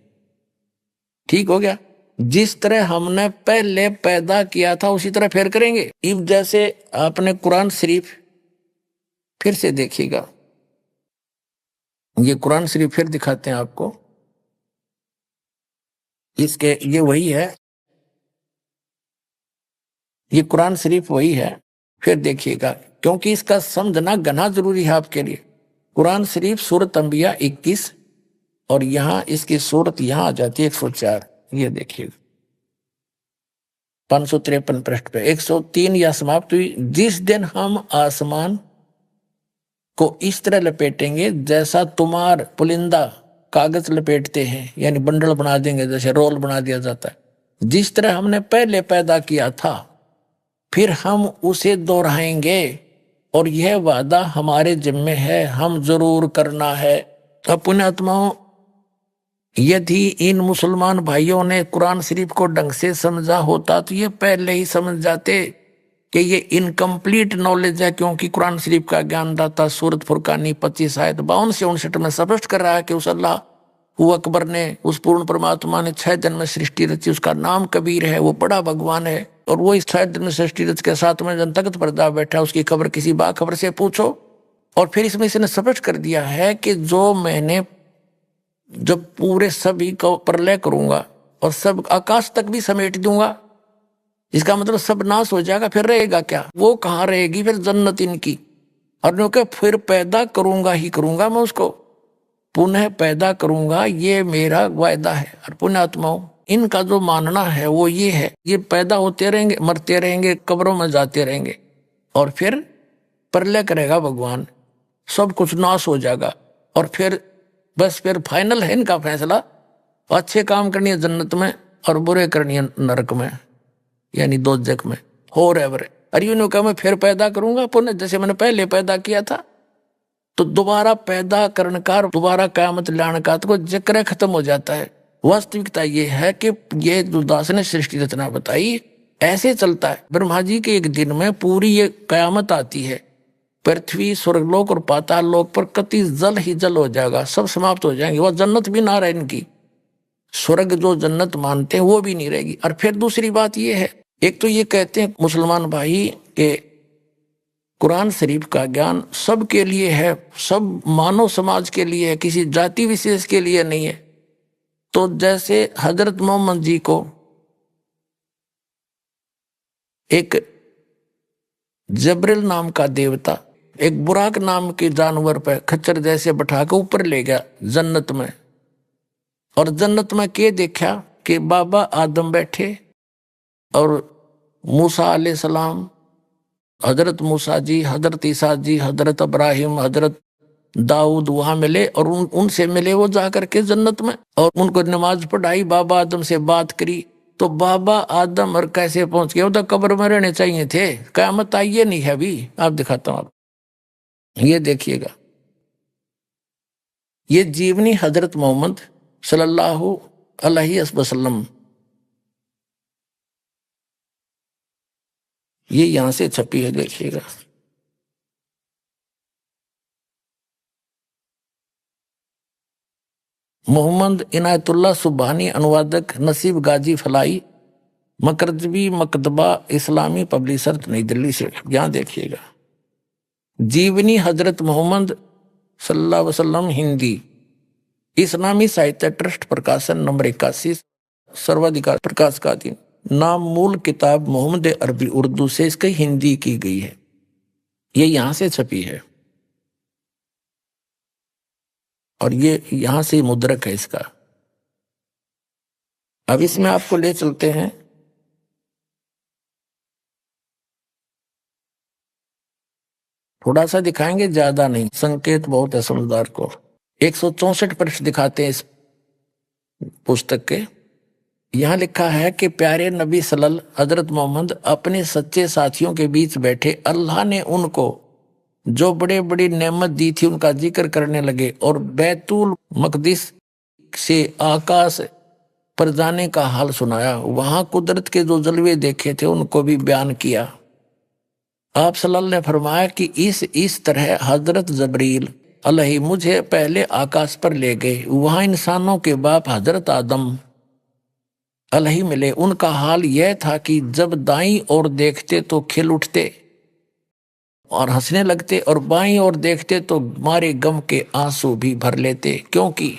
ठीक हो गया, जिस तरह हमने पहले पैदा किया था उसी तरह फिर करेंगे। इब जैसे आपने कुरान शरीफ फिर से देखिएगा, ये कुरान शरीफ फिर दिखाते हैं आपको, इसके ये वही है, ये कुरान शरीफ वही है। फिर देखिएगा, क्योंकि इसका समझना घना जरूरी है आपके लिए। कुरान शरीफ सूरत अंबिया 21 और यहां इसकी सूरत यहां आ जाती है 104। ये देखिएगा 553 पृष्ठ पे 103 या समाप्त हुई। जिस दिन हम आसमान को इस तरह लपेटेंगे जैसा तुम्हार पुलिंदा कागज लपेटते हैं, यानी बंडल बना देंगे, जैसे रोल बना दिया जाता है, जिस तरह हमने पहले पैदा किया था फिर हम उसे दोहराएंगे और यह वादा हमारे जिम्मे है, हम जरूर करना है। अब पुण्यात्माओं, यदि इन मुसलमान भाइयों ने कुरान शरीफ को ढंग से समझा होता तो ये पहले ही समझ जाते कि ये इनकम्प्लीट नॉलेज है, क्योंकि कुरान शरीफ का ज्ञानदाता सूरत फुरकानी 25 आयत 52 से 59 में स्पष्ट कर रहा है कि उस अल्लाह वो अकबर ने, उस पूर्ण परमात्मा ने 6 दिन में सृष्टि रची, उसका नाम कबीर है, वो बड़ा भगवान है, और वो इस 6 दिन में सृष्टि रच के 7वें दिन तख्त पर जा बैठा, उसकी खबर किसी बाखबर से पूछो। और फिर इसमें इसने स्पष्ट कर दिया है कि जो मैंने जब पूरे सभी को प्रलय करूंगा और सब आकाश तक भी समेट दूंगा, इसका मतलब सब नाश हो जाएगा, फिर रहेगा क्या? वो कहाँ रहेगी फिर? जन्नत इनकी। और क्योंकि फिर पैदा करूंगा ही करूंगा, मैं उसको पुनः पैदा करूंगा, ये मेरा वायदा है। और पुण्यात्माओं, इनका जो मानना है वो ये है, ये पैदा होते रहेंगे, मरते रहेंगे, कब्रों में जाते रहेंगे, और फिर प्रलय करेगा भगवान, सब कुछ नाश हो जाएगा, और फिर बस फिर फाइनल है इनका फैसला, अच्छे काम करनी है जन्नत में और बुरे करनी है नरक में, यानी दोजख में, हो रहे। अरे यूं कहा मैं फिर पैदा करूंगा पुनः, जैसे मैंने पहले पैदा किया था। तो दोबारा पैदा करने का, दोबारा कयामत लाने का तो जिक्र खत्म हो जाता है। वास्तविकता ये है कि ये जो दास ने सृष्टि रचना बताई ऐसे चलता है। ब्रह्मा जी के एक दिन में पूरी ये कयामत आती है, पृथ्वी, स्वर्गलोक और पाताल लोक पर कति जल ही जल हो जाएगा, सब समाप्त हो जाएंगे, वह जन्नत भी ना रहे इनकी, स्वर्ग जो जन्नत मानते हैं वो भी नहीं रहेगी। और फिर दूसरी बात ये है, एक तो ये कहते हैं मुसलमान भाई के कुरान शरीफ का ज्ञान सबके लिए है, सब मानव समाज के लिए है, किसी जाति विशेष के लिए नहीं है। तो जैसे हजरत मोहम्मद जी को एक जबरिल नाम का देवता एक बुराक नाम के जानवर पर खच्चर जैसे बैठा के ऊपर ले गया जन्नत में, और जन्नत में के देखा कि बाबा आदम बैठे और मूसा अलैहिस्सलाम, हजरत मूसा जी, हजरत ईसा जी, हजरत इब्राहिम, हजरत दाऊद वहां मिले, और उनसे मिले वो जाकर के जन्नत में, और उनको नमाज पढ़ाई, बाबा आदम से बात करी। तो बाबा आदम और कैसे पहुंच गए? वो तो कब्र में रहने चाहिए थे, कयामत आई ये नहीं है अभी। आप दिखाता हूं, आप ये देखिएगा, ये जीवनी हजरत मोहम्मद सल्लल्लाहु अलैहि वसल्लम, ये यहां से छपी है, देखिएगा। मोहम्मद इनायतुल्लाह सुबहानी, अनुवादक नसीब गाजी फलाई, मकरजबी मकतबा इस्लामी पब्लिशर नई दिल्ली से। यहां देखिएगा, जीवनी हजरत मोहम्मद सल्लल्लाहु अलैहि वसल्लम हिंदी, इस्लामी साहित्य ट्रस्ट, प्रकाशन नंबर 81, सर्वाधिकार प्रकाश का अधीन। नाम मूल किताब मोहम्मद अरबी उर्दू से इसकी हिंदी की गई है, ये यहां से छपी है, और ये यहां से मुद्रक है इसका। अब इसमें आपको ले चलते हैं, थोड़ा सा दिखाएंगे, ज्यादा नहीं, संकेत बहुत है समझदार को। 164 पृष्ठ दिखाते हैं इस पुस्तक के। यहां लिखा है कि प्यारे नबी सल्लल्लाहु हजरत मोहम्मद अपने सच्चे साथियों के बीच बैठे, अल्लाह ने उनको जो बड़े बड़ी नेमत दी थी उनका जिक्र करने लगे, और बैतुल मकदिस से आकाश पर जाने का हाल सुनाया, वहां कुदरत के जो जलवे देखे थे उनको भी बयान किया। आप सल्लल्लाहु ने फरमाया कि इस तरह हजरत जबरील अलैहि मुझे पहले आकाश पर ले गए, वहां इंसानों के बाप हजरत आदम अलैहि मिले। उनका हाल यह था कि जब दाईं ओर देखते तो खिल उठते और हंसने लगते, और बाईं ओर देखते तो मारे गम के आंसू भी भर लेते, क्योंकि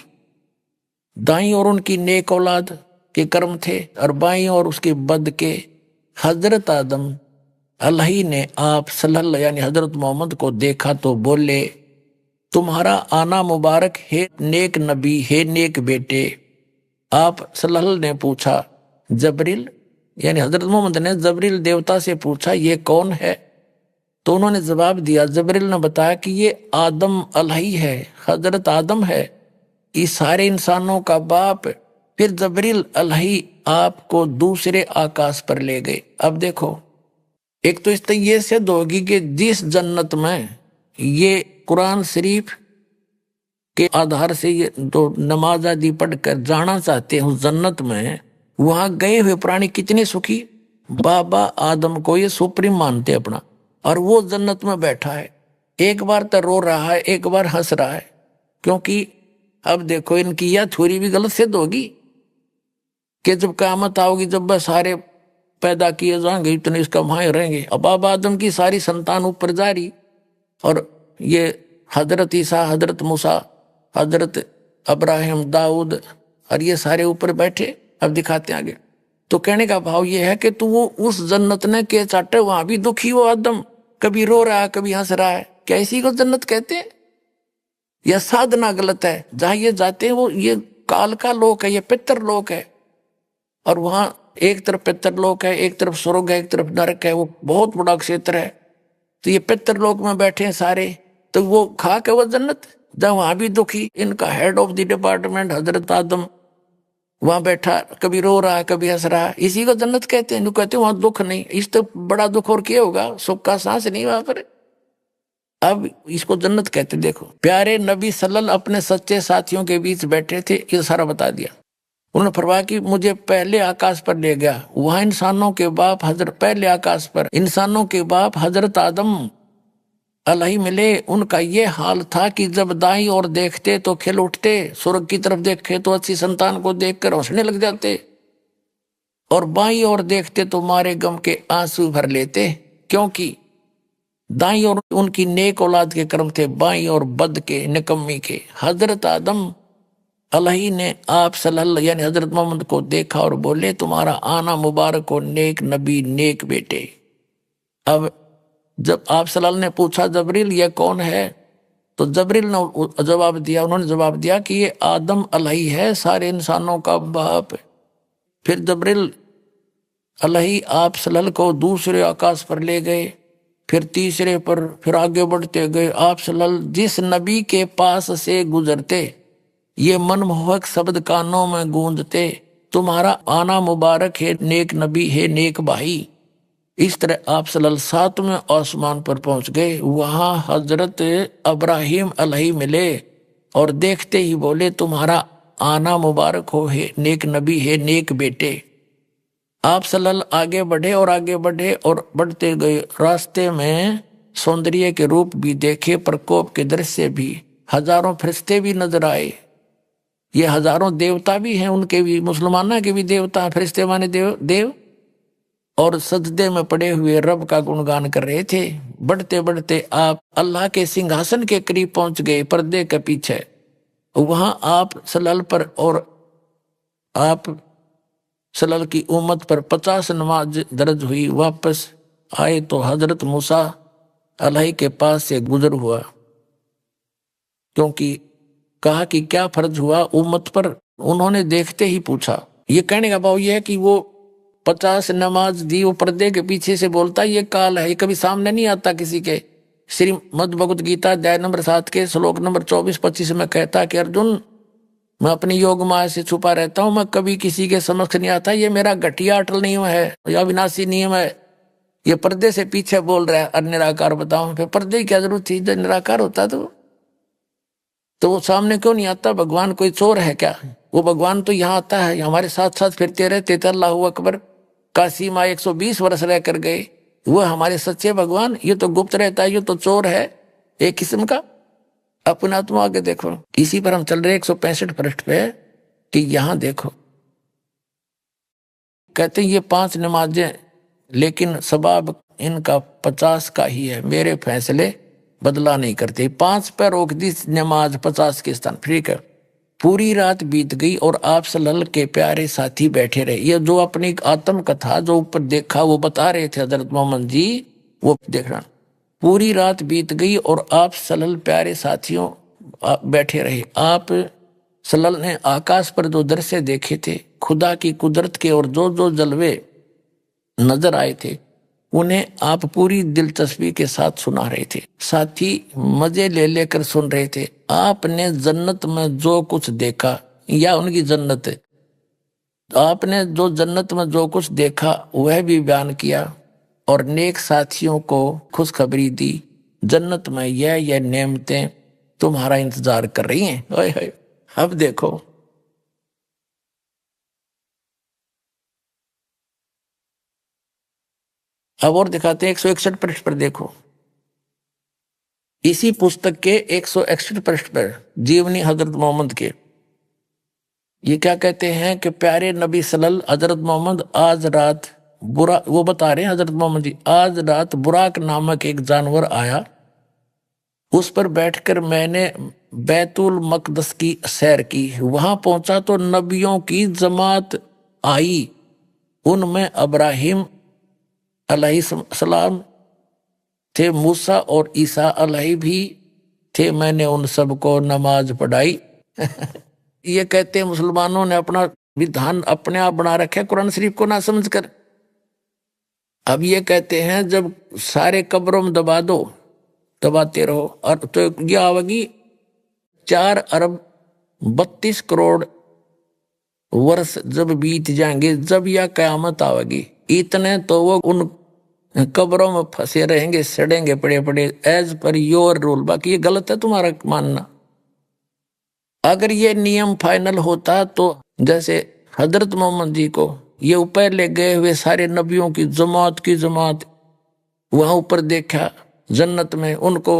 दाईं ओर उनकी नेक औलाद के कर्म थे और बाईं ओर उसके बद के। हजरत आदम अलैहि ने आप सल्लल्लाहु यानी हजरत मोहम्मद को देखा तो बोले, तुम्हारा आना मुबारक है नेक नबी, है नेक बेटे। आप सल्लल्लाहु ने पूछा, जबरील यानी हजरत मोहम्मद ने जबरील देवता से पूछा, ये कौन है? तो उन्होंने जवाब दिया, जबरील ने बताया कि ये आदम अलैहि है, हजरत आदम है, इस सारे इंसानों का बाप। फिर जबरील अलैहि आपको दूसरे आकाश पर ले गए। अब देखो, एक तो इस तरह ये सिद्ध होगी कि जिस जन्नत में ये कुरान शरीफ के आधार से ये तो नमाज आदि पढ़कर जाना चाहते हैं, उस जन्नत में वहां गए हुए प्राणी कितने सुखी। बाबा आदम को ये सुप्रीम मानते अपना, और वो जन्नत में बैठा है, एक बार तो रो रहा है, एक बार हंस रहा है। क्योंकि अब देखो इनकी यह थ्योरी भी गलत सिद्ध होगी कि जब क़यामत आओगी, जब वह सारे पैदा किए जाएंगे, इतने इसका वहां रहेंगे। अब बाबा आदम की सारी संतान ऊपर जा रही, और ये हजरत ईसा, हजरत मूसा, हजरत अब्राहिम, दाऊद, और ये सारे ऊपर बैठे। अब दिखाते आगे। तो कहने का भाव ये है कि तू वो उस जन्नत ने के चाटे, वहां भी दुखी वो आदम, कभी रो रहा है कभी हंस रहा है। क्या इसी को जन्नत कहते हैं? यह साधना गलत है। जहां ये जाते हैं वो ये काल का लोक है, ये पितर लोक है, और वहां एक तरफ पितर लोक है, एक तरफ स्वर्ग है, एक तरफ नरक है। वो बहुत बड़ा क्षेत्र है। तो ये पितर लोक में बैठे हैं सारे, तो वो खा के वो जन्नत, जहां वहां भी दुखी। इनका हेड ऑफ द डिपार्टमेंट हजरत आदम वहां बैठा, कभी रो रहा है कभी हंस रहा है। इसी को जन्नत कहते हैं। कहते हैं वहां दुख नहीं। इस तो बड़ा दुख और क्या होगा, सुख का सांस नहीं वहां पर। अब इसको जन्नत कहते। देखो प्यारे नबी सल्लल्लाहु अपने सच्चे साथियों के बीच बैठे थे, ये सारा बता दिया। उन्होंने फरमाया कि मुझे पहले आकाश पर ले गया, वहां इंसानों के बाप हजरत, पहले आकाश पर इंसानों के बाप हजरत आदम अलही मिले। उनका ये हाल था कि जब दाईं ओर देखते तो खिल उठते, स्वर्ग की तरफ देखे तो अच्छी संतान को देखकर हंसने लग जाते, और बाईं ओर देखते तो मारे गम के आंसू भर लेते। क्योंकि दाईं ओर उनकी नेक औलाद के कर्म थे, बाईं ओर बद के निकम्मी के। हजरत आदम अलही ने आप सल्लल्लाहु यानी हजरत मोहम्मद को देखा और बोले, तुम्हारा आना मुबारक हो नेक नबी, नेक बेटे। अब जब आप सल्लल्लाहु ने पूछा जबरील ये कौन है, तो जबरील ने जवाब दिया, उन्होंने जवाब दिया कि ये आदम अलही है, सारे इंसानों का बाप। फिर जबरील अलही आप सल्लल्लाहु को दूसरे आकाश पर ले गए, फिर तीसरे पर, फिर आगे बढ़ते गए। आप सल्लल्लाहु जिस नबी के पास से गुजरते ये मनमोहक शब्द कानों में गूंजते, तुम्हारा आना मुबारक है नेक नबी है नेक भाई। इस तरह आप सल्लल्लाहु सातवें आसमान पर पहुंच गए। वहां हजरत अब्राहिम अलही मिले और देखते ही बोले, तुम्हारा आना मुबारक हो है नेक नबी है नेक बेटे। आप सल्लल्लाहु आगे बढ़े और आगे बढ़े और बढ़ते गए। रास्ते में सौंदर्य के रूप भी देखे, प्रकोप के दृश्य भी, हजारों फरिश्ते भी नजर आए। ये हजारों देवता भी हैं, उनके भी, मुसलमानों के भी देवता, फरिश्ते माने देव और सजदे में पड़े हुए रब का गुणगान कर रहे थे। बढ़ते बढ़ते आप अल्लाह के सिंहासन के करीब पहुंच गए, पर्दे के पीछे। वहां आप सल्लल्लाहु पर और आप सल्लल्लाहु की उम्मत पर 50 नमाज दर्ज हुई। वापस आए तो हजरत मूसा अलही के पास से गुजर हुआ, क्योंकि कहा कि क्या फर्ज हुआ उम्मत पर। उन्होंने देखते ही पूछा। ये कहने का भाव यह है कि वो 50 नमाज दी, वो पर्दे के पीछे से बोलता ये काल है, कभी सामने नहीं आता किसी के। श्रीमद् भगवद गीता अध्याय नंबर 7 के श्लोक नंबर 24-25 में कहता कि अर्जुन मैं अपनी योग माया से छुपा रहता हूं, मैं कभी किसी के समक्ष नहीं आता। ये मेरा घटिया अटल नियम है या विनाशी नियम है। ये पर्दे से पीछे बोल रहा है निराकार बताओ। फिर पर्दे की क्या जरूरत थी, जब निराकार होता तो वो सामने क्यों नहीं आता? भगवान कोई चोर है क्या? वो भगवान तो यहाँ आता है, हमारे साथ साथ फिरते रहते थे। अल्लाहू अकबर, काशी माँ 120 वर्ष रह कर गए, वो हमारे सच्चे भगवान। ये तो गुप्त रहता है, ये तो चोर है एक किस्म का। अपना तुम आगे देखो, इसी पर हम चल रहे 165 पृष्ठ पे कि यहाँ देखो कहते हैं ये 5 नमाजें, लेकिन सबाब इनका 50 का ही है, मेरे फैसले बदला नहीं करते। 5 पर रोक दी नमाज, 50 के स्थान। ठीक है। पूरी रात बीत गई और आप सल्लल्लाहु के प्यारे साथी बैठे रहे। ये जो अपनी आत्म कथा जो ऊपर देखा वो बता रहे थे हजरत मोहम्मद जी, वो देखना। पूरी रात बीत गई और आप सल्लल्लाहु प्यारे साथियों बैठे रहे। आप सल्लल्लाहु ने आकाश पर जो दृश्य देखे थे, खुदा की कुदरत के और जो जो जलवे नजर आए थे, उन्हें आप पूरी दिलचस्पी के साथ सुना रहे थे। साथी मजे ले लेकर सुन रहे थे। आपने जन्नत में जो कुछ देखा, या उनकी जन्नत, आपने जो जन्नत में जो कुछ देखा वह भी बयान किया। और नेक साथियों को खुशखबरी दी, जन्नत में यह नेमतें तुम्हारा इंतजार कर रही हैं। ओए होए, अब देखो अब और दिखाते हैं 161 पृष्ठ पर। देखो इसी पुस्तक के 161 पृष्ठ पर जीवनी हजरत मोहम्मद के ये क्या कहते हैं कि प्यारे नबी सल्लल्लाहु हजरत मोहम्मद आज रात बुरा, वो बता रहे हैं हजरत मोहम्मद जी, आज रात बुराक नामक एक जानवर आया, उस पर बैठकर मैंने बैतुल मकदस की सैर की। वहां पहुंचा तो नबियों की जमात आई, उनमें अब्राहिम अलैहिस्सलाम थे, मूसा और ईसा अलैहि भी थे। मैंने उन सबको नमाज पढ़ाई। ये कहते हैं मुसलमानों ने अपना विधान अपने आप बना रखे कुरान शरीफ को ना समझकर। अब ये कहते हैं जब सारे कब्रों में दबा दो, दबाते रहो, और तो ये आवेगी 4 अरब 32 करोड़ वर्ष जब बीत जाएंगे, जब यह कयामत आवेगी, इतने तो वो उन कब्रों में फंसे रहेंगे, सड़ेंगे पड़े पड़े, एज पर योर रूल। बाकी ये गलत है तुम्हारा मानना। अगर ये नियम फाइनल होता तो जैसे हजरत मोहम्मद जी को ये ऊपर ले गए हुए सारे नबियों की जमात वहां ऊपर देखा जन्नत में, उनको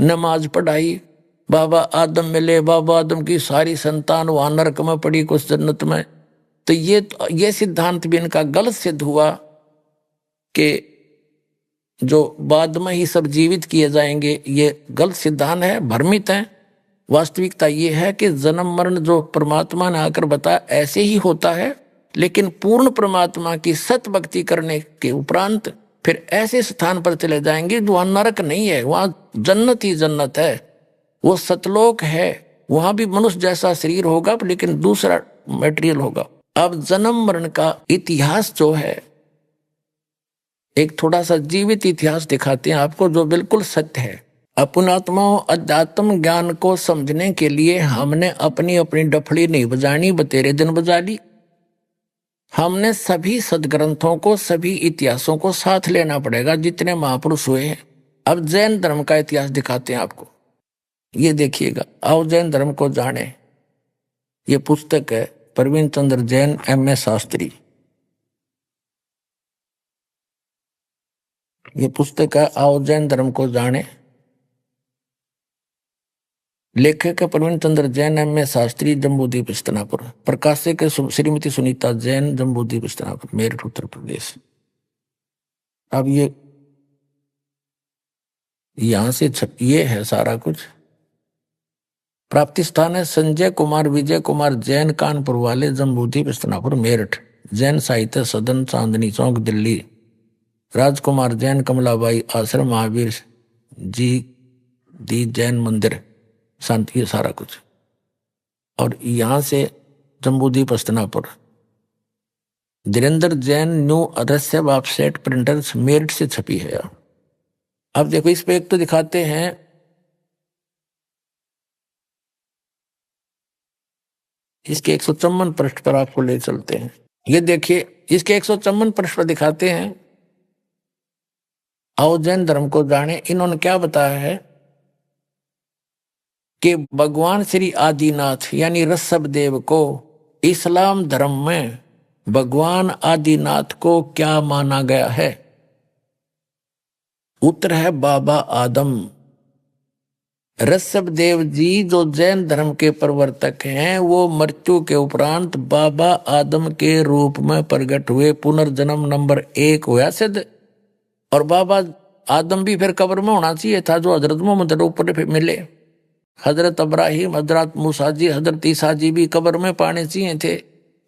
नमाज पढ़ाई, बाबा आदम मिले, बाबा आदम की सारी संतान वहां नरक में पड़ी कुछ जन्नत में, तो ये सिद्धांत भी इनका गलत सिद्ध हुआ कि जो बाद में ही सब जीवित किए जाएंगे। ये गलत सिद्धांत है, भ्रमित है। वास्तविकता ये है कि जन्म मरण जो परमात्मा ने आकर बताया ऐसे ही होता है, लेकिन पूर्ण परमात्मा की सत भक्ति करने के उपरांत फिर ऐसे स्थान पर चले जाएंगे जो वहां नरक नहीं है, वहां जन्नत ही जन्नत है, वो सतलोक है। वहां भी मनुष्य जैसा शरीर होगा लेकिन दूसरा मटेरियल होगा। अब जन्म मरण का इतिहास जो है, एक थोड़ा सा जीवित इतिहास दिखाते हैं आपको जो बिल्कुल सत्य है। अपनात्माओं, अध्यात्म ज्ञान को समझने के लिए हमने अपनी अपनी डफड़ी नहीं बजानी, बतेरे दिन बजा ली। हमने सभी सदग्रंथों को, सभी इतिहासों को साथ लेना पड़ेगा जितने महापुरुष हुए हैं। अब जैन धर्म का इतिहास दिखाते हैं आपको, ये देखिएगा। आओ जैन धर्म को जाने। ये पुस्तक है प्रवीण चंद्र जैन M.A. शास्त्री, ये पुस्तक है आओ जैन धर्म को जाने। लेखक है प्रवीण चंद्र जैन M.A. शास्त्री, जम्बूद्वीप हस्तिनापुर। प्रकाशक है श्रीमती सुनीता जैन, जम्बूद्वीप हस्तिनापुर, मेरठ उत्तर प्रदेश। अब ये यहां से ये है सारा कुछ। प्राप्ति स्थान है संजय कुमार विजय कुमार जैन, कानपुर वाले, जम्बूद्वीप हस्तिनापुर, मेरठ। जैन साहित्य सदन, चांदनी चौक, दिल्ली। राजकुमार जैन, कमलाबाई आश्रम, महावीर जी दी जैन मंदिर, शांति, ये सारा कुछ। और यहां से जम्बूद्वीप हस्तिनापुर। धीरेन्द्र जैन, न्यू अदस्य ऑफसेट प्रिंटर्स, मेरठ से छपी है। अब देखो इस पे एक तो दिखाते हैं इसके 154 पृष्ठ पर आपको ले चलते हैं। ये देखिए इसके 154 पृष्ठ पर दिखाते हैं आओ जैन धर्म को जाने। इन्होंने क्या बताया है कि भगवान श्री आदिनाथ यानी ऋषभ देव को इस्लाम धर्म में भगवान आदिनाथ को क्या माना गया है? उत्तर है बाबा आदम। ऋषभ देव जी जो जैन धर्म के प्रवर्तक हैं, वो मृत्यु के उपरांत बाबा आदम के रूप में प्रकट हुए। पुनर्जन्म नंबर 1 हुआ सिद्ध। और बाबा आदम भी फिर कब्र में होना चाहिए था जो हजरत मोहम्मद ऊपर मिले। हजरत अब्राहिम, हजरत मूसा जी, हजरत ईसा जी भी कब्र में पाने चाहिए थे,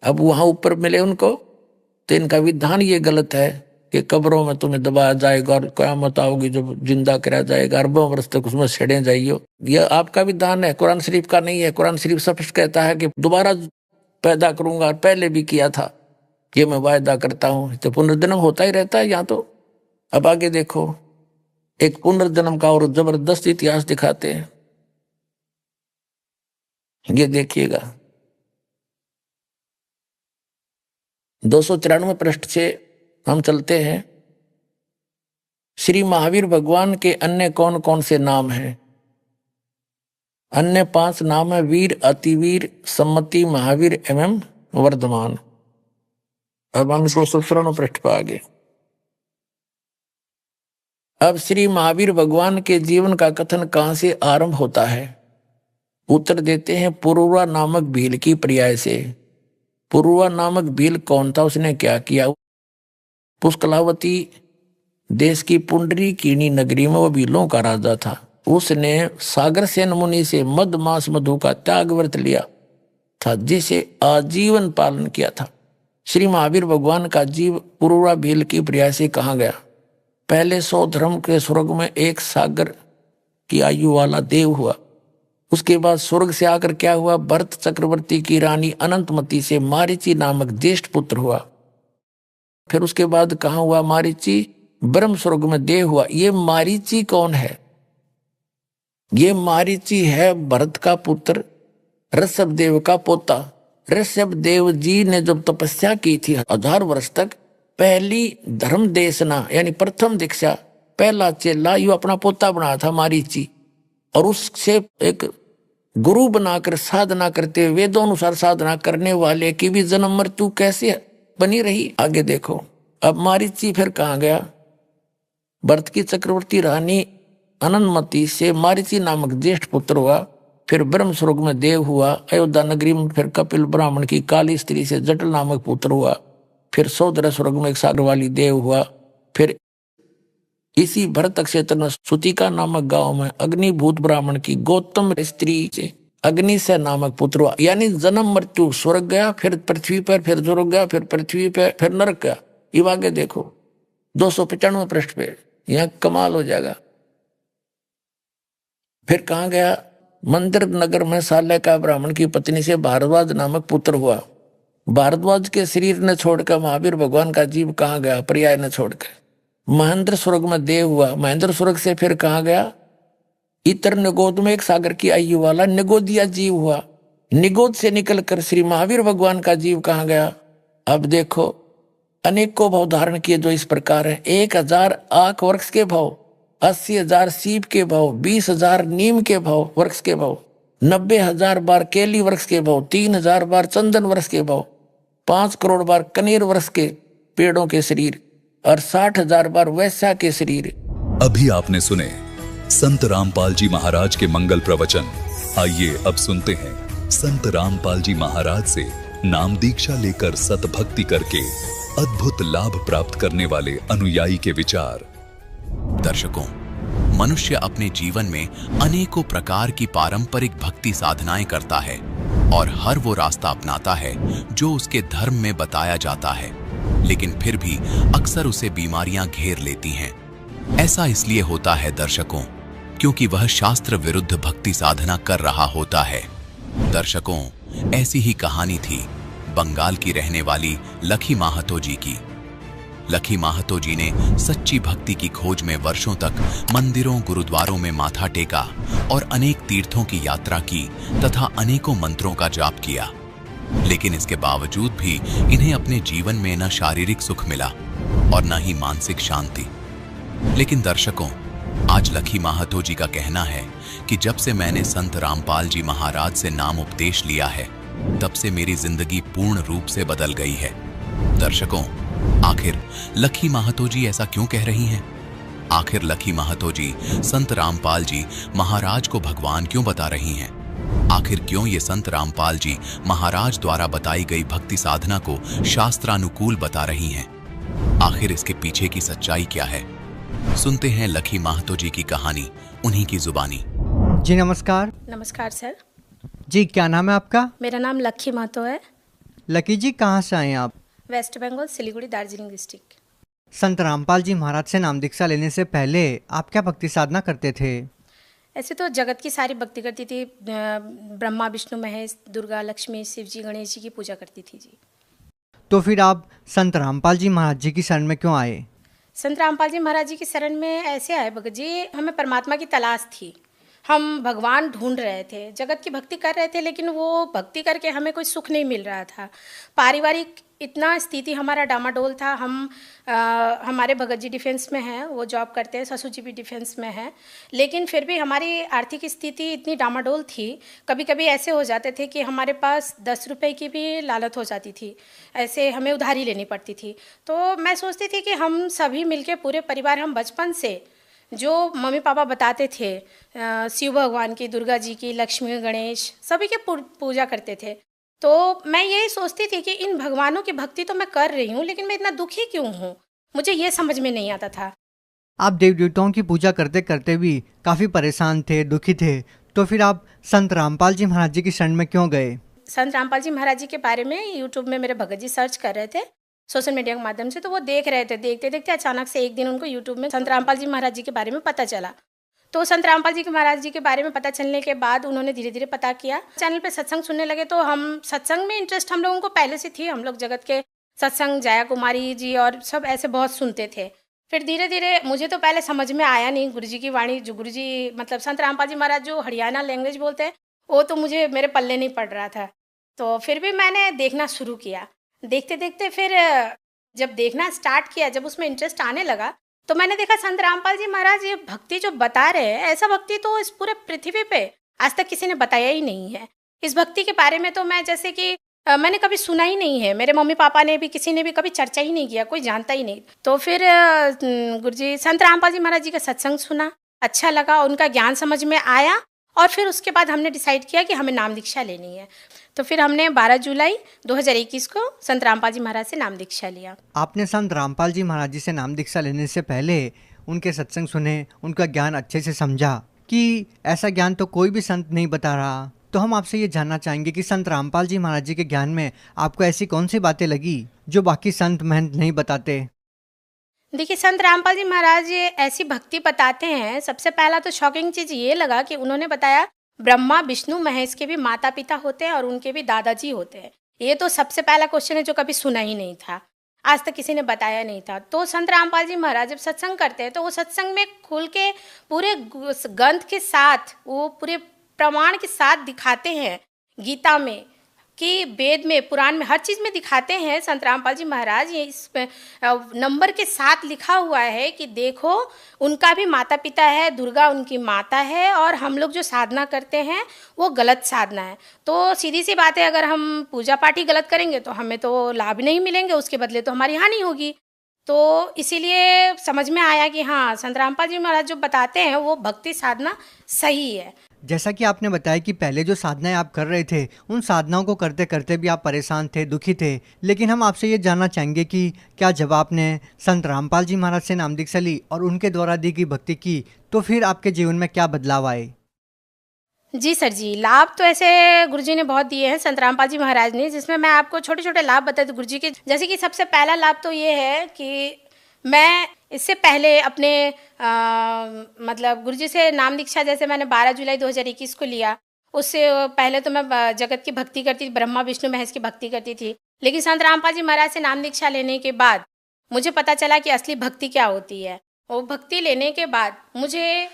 अब वहां ऊपर मिले उनको। तो इनका विधान ये गलत है कि कब्रों में तुम्हें दबाया जाएगा और क़यामत आओगी जो जिंदा करा जाएगा, अरबों वर्ष तक उसमें छेड़े जाइयो। यह आपका विधान है, कुरान शरीफ का नहीं है। कुरान शरीफ स्पष्ट कहता है कि दोबारा पैदा करूंगा, और पहले भी किया था, ये मैं वायदा करता हूं। तो पुनर्जन्म होता ही रहता है यहाँ तो। अब आगे देखो, एक पुनर्जन्म का और जबरदस्त इतिहास दिखाते हैं। ये देखिएगा 293 पृष्ठ से हम चलते हैं। श्री महावीर भगवान के अन्य कौन कौन से नाम हैं? अन्य 5 नाम है: वीर, अतिवीर, सम्मति, महावीर एवं वर्धमान। अब हम इसको 17 पृष्ठ पर आगे। अब श्री महावीर भगवान के जीवन का कथन कहां से आरंभ होता है? उत्तर देते हैं पुरुरवा नामक भील की पर्याय से। पुरुरवा नामक भील कौन था? उसने क्या किया? पुष्कलावती देश की पुंडरी कीणी नगरी में वो भीलों का राजा था। उसने सागर सेन मुनि से मद मास मधु का त्याग व्रत लिया था, जिसे आजीवन पालन किया था। श्री महावीर भगवान का जीव पुरुरवा भील की पर्याय से कहा गया। पहले 100 धर्म के स्वर्ग में एक सागर की आयु वाला देव हुआ। उसके बाद स्वर्ग से आकर क्या हुआ? भरत चक्रवर्ती की रानी अनंतमती से मारीची नामक ज्येष्ठ पुत्र हुआ। फिर उसके बाद कहाँ हुआ? मारीची ब्रह्म स्वर्ग में देव हुआ। ये मारीची कौन है? ये मारीची है भरत का पुत्र, ऋषभ देव का पोता। ऋषभ देव जी ने जब तपस्या की थी 1000 वर्ष तक, पहली धर्म देशना यानी प्रथम दीक्षा, पहला चेला यू अपना पोता बनाया था मारीची, और उससे एक गुरु बनाकर साधना करते, वेदों अनुसार साधना करने वाले की भी जन्म मृत्यु कैसे बनी रही? आगे देखो। अब मारीची फिर कहाँ गया? भरत की चक्रवर्ती रानी अनंतमती से मारीची नामक ज्येष्ठ पुत्र हुआ। फिर ब्रह्म स्वर्ग में देव हुआ। अयोध्या नगरी में फिर कपिल ब्राह्मण की काली स्त्री से जटल नामक पुत्र हुआ। फिर सौदर स्वर्ग में एक सागर वाली देव हुआ। फिर इसी भरत क्षेत्र में सुतिका नामक गांव में अग्निभूत ब्राह्मण की गौतम स्त्री से अग्नि से नामक पुत्र हुआ। यानी जन्म मृत्यु स्वर्ग गया, फिर पृथ्वी पर, फिर स्वर्ग गया, फिर पृथ्वी पर, फिर नरक गया। ये आगे देखो 295 पृष्ठ पे, यहाँ कमाल हो जाएगा। फिर कहाँ गया? मंदिर नगर में साल्य का ब्राह्मण की पत्नी से भारद्वाज नामक पुत्र हुआ। भारद्वाज के शरीर ने छोड़कर महावीर भगवान का जीव कहाँ गया? पर्याय ने छोड़कर महेंद्र स्वर्ग में देव हुआ। महेंद्र स्वर्ग से फिर कहाँ गया? इतर निगोद में एक सागर की आयु वाला निगोदिया जीव हुआ। निगोद से निकलकर श्री महावीर भगवान का जीव कहाँ गया? अब देखो, अनेकों भाव धारण किए जो इस प्रकार है: 1000 आक वृक्ष के भाव, 80,000 सीप के भाव, 20,000 नीम के भाव वृक्ष के भाव, 90,000 बार केली वृक्ष के भाव, 3,000 बार चंदन वृक्ष के भाव, 5 करोड़ बार कनेर वृक्ष के पेड़ों के शरीर, और 60,000 बार वैश्या के शरीर। अभी आपने सुने संत रामपाल जी महाराज के मंगल प्रवचन। आइए अब सुनते हैं संत रामपाल जी महाराज से नाम दीक्षा लेकर सतभक्ति करके अद्भुत लाभ प्राप्त करने वाले अनुयायी के विचार। दर्शकों, मनुष्य अपने जीवन में अनेकों प्रकार की पारंपरिक भक्ति साधनाएं करता है और हर वो रास्ता अपनाता है जो उसके धर्म में बताया जाता है, लेकिन फिर भी अक्सर उसे बीमारियां घेर लेती हैं। ऐसा इसलिए होता है दर्शकों, क्योंकि वह शास्त्र विरुद्ध भक्ति साधना कर रहा होता है। दर्शकों, ऐसी ही कहानी थी बंगाल की रहने वाली लखी माहतो जी की। लखी माहतो जी ने सच्ची भक्ति की खोज में वर्षों तक मंदिरों गुरुद्वारों में माथा टेका और अनेक तीर्थों की यात्रा की तथा अनेकों मंत्रों का जाप किया, लेकिन इसके बावजूद भी इन्हें अपने जीवन में न शारीरिक सुख मिला और न ही मानसिक शांति। लेकिन दर्शकों, आज लखी माहतो जी का कहना है कि जब से मैंने संत रामपाल जी महाराज से नाम उपदेश लिया है, तब से मेरी जिंदगी पूर्ण रूप से बदल गई है। दर्शकों, आखिर लखी माहतो जी ऐसा क्यों कह रही हैं? आखिर लखी माहतो जी संत रामपाल जी महाराज को भगवान क्यों बता रही हैं? आखिर क्यों ये संत रामपाल जी महाराज द्वारा बताई गई भक्ति साधना को शास्त्रानुकूल बता रही हैं? आखिर इसके पीछे की सच्चाई क्या है? सुनते हैं लखी माहतो जी की कहानी उन्हीं की जुबानी। जी नमस्कार। नमस्कार सर। जी क्या नाम है आपका? मेरा नाम लखी माहतो है। लकी जी कहाँ से आए हैं आप? वेस्ट बंगाल, सिलीगुड़ी, दार्जिलिंग डिस्ट्रिक्ट। संत रामपाल जी महाराज से नाम दीक्षा लेने से पहले आप क्या भक्ति साधना करते थे? ऐसे तो जगत की सारी भक्ति करती थी। ब्रह्मा, विष्णु, महेश, दुर्गा, लक्ष्मी, शिव जी, गणेश जी की पूजा करती थी जी। तो फिर आप संत रामपाल जी महाराज जी की शरण में क्यों आए? संत रामपाल जी महाराज जी की शरण में ऐसे आए भगत जी, हमें परमात्मा की तलाश थी। हम भगवान ढूंढ रहे थे, जगत की भक्ति कर रहे थे, लेकिन वो भक्ति करके हमें कोई सुख नहीं मिल रहा था। पारिवारिक इतना स्थिति हमारा डामाडोल था। हमारे भगत जी डिफेंस में हैं, वो जॉब करते हैं, ससुर जी भी डिफेंस में हैं, लेकिन फिर भी हमारी आर्थिक स्थिति इतनी डामाडोल थी। कभी कभी ऐसे हो जाते थे कि हमारे पास 10 रुपए की भी लालच हो जाती थी, ऐसे हमें उधारी लेनी पड़ती थी। तो मैं सोचती थी कि हम सभी मिलके पूरे परिवार, हम बचपन से जो मम्मी पापा बताते थे शिव भगवान की, दुर्गा जी की, लक्ष्मी गणेश, सभी के पूजा करते थे। तो मैं यही सोचती थी कि इन भगवानों की भक्ति तो मैं कर रही हूँ, लेकिन मैं इतना दुखी क्यों हूँ, मुझे ये समझ में नहीं आता था। आप देव देवताओं की पूजा करते करते भी काफी परेशान थे, दुखी थे, तो फिर आप संत रामपाल जी महाराज जी की शरण में क्यों गए? संत रामपाल जी महाराज जी के बारे में यूट्यूब में मेरे भगत जी सर्च कर रहे थे सोशल मीडिया के माध्यम से, तो वो देख रहे थे। देखते देखते अचानक से एक दिन उनको यूट्यूब में संत रामपाल जी महाराज जी के बारे में पता चला। तो संत रामपाल जी के महाराज जी के बारे में पता चलने के बाद उन्होंने धीरे धीरे पता किया, चैनल पे सत्संग सुनने लगे। तो हम सत्संग में इंटरेस्ट हम लोगों को पहले से थी, हम लोग जगत के सत्संग जया कुमारी जी और सब ऐसे बहुत सुनते थे। फिर धीरे धीरे मुझे तो पहले समझ में आया नहीं गुरु जी की वाणी, जो गुरु जी मतलब संत रामपाल जी महाराज जो हरियाणा लैंग्वेज बोलते हैं, वो तो मुझे मेरे पल्ले नहीं पड़ रहा था। तो फिर भी मैंने देखना शुरू किया। देखते देखते फिर जब देखना स्टार्ट किया, जब उसमें इंटरेस्ट आने लगा, तो मैंने देखा संत रामपाल जी महाराज ये भक्ति जो बता रहे हैं, ऐसा भक्ति तो इस पूरे पृथ्वी पे आज तक किसी ने बताया ही नहीं है। इस भक्ति के बारे में तो मैं जैसे कि मैंने कभी सुना ही नहीं है, मेरे मम्मी पापा ने भी, किसी ने भी कभी चर्चा ही नहीं किया, कोई जानता ही नहीं। तो फिर गुरुजी संत रामपाल जी महाराज जी का सत्संग सुना, अच्छा लगा, उनका ज्ञान समझ में आया, और फिर उसके बाद हमने डिसाइड किया कि हमें नाम दीक्षा लेनी है। तो फिर हमने 12 जुलाई 2021 को संत रामपाल जी महाराज से नाम दीक्षा लिया। आपने संत रामपाल जी महाराज जी से नाम दीक्षा लेने से पहले उनके सत्संग सुने, उनका ज्ञान अच्छे से समझा कि ऐसा ज्ञान तो कोई भी संत नहीं बता रहा। तो हम आपसे ये जानना चाहेंगे कि संत रामपाल जी महाराज जी के ज्ञान में आपको ऐसी कौन सी बातें लगी जो बाकी संत महंत नहीं बताते? देखिए, संत रामपाल जी महाराज ऐसी भक्ति बताते हैं। सबसे पहला तो शॉकिंग चीज़ ये लगा कि उन्होंने बताया ब्रह्मा विष्णु महेश के भी माता पिता होते हैं और उनके भी दादाजी होते हैं। ये तो सबसे पहला क्वेश्चन है जो कभी सुना ही नहीं था, आज तक किसी ने बताया नहीं था। तो संत रामपाल जी महाराज जब सत्संग करते हैं तो वो सत्संग में खुल के पूरे ग्रंथ के साथ, वो पूरे प्रमाण के साथ दिखाते हैं, गीता में कि वेद में, पुराण में, हर चीज़ में दिखाते हैं संत रामपाल जी महाराज। ये इस नंबर के साथ लिखा हुआ है कि देखो उनका भी माता पिता है, दुर्गा उनकी माता है, और हम लोग जो साधना करते हैं वो गलत साधना है। तो सीधी सी बात है, अगर हम पूजा पाठ ही गलत करेंगे तो हमें तो लाभ नहीं मिलेंगे, उसके बदले तो हमारी हानि होगी। तो इसीलिए समझ में आया कि हाँ, संत रामपाल जी महाराज जो बताते हैं वो भक्ति साधना सही है। जैसा कि आपने बताया कि पहले जो साधनाएं आप कर रहे थे, उन साधनाओं को करते करते भी आप परेशान थे, दुखी थे, लेकिन हम आपसे ये जानना चाहेंगे कि क्या जब आपने संत रामपाल जी महाराज से नाम दीक्षा ली और उनके द्वारा दी गई भक्ति की, तो फिर आपके जीवन में क्या बदलाव आए? जी सर जी, लाभ तो ऐसे गुरुजी ने बहुत दिए हैं, संत रामपाल जी महाराज ने, जिसमें मैं आपको छोटे छोटे लाभ बताती हूँ गुरुजी के। जैसे कि सबसे पहला लाभ तो ये है कि मैं इससे पहले अपने मतलब गुरुजी से नाम दीक्षा जैसे मैंने 12 जुलाई 2021 को लिया, उससे पहले तो मैं जगत की भक्ति करती थी, ब्रह्मा विष्णु महेश की भक्ति करती थी। लेकिन संत रामपाल जी महाराज से नाम दीक्षा लेने के बाद मुझे पता चला कि असली भक्ति क्या होती है। वो भक्ति लेने के बाद मुझे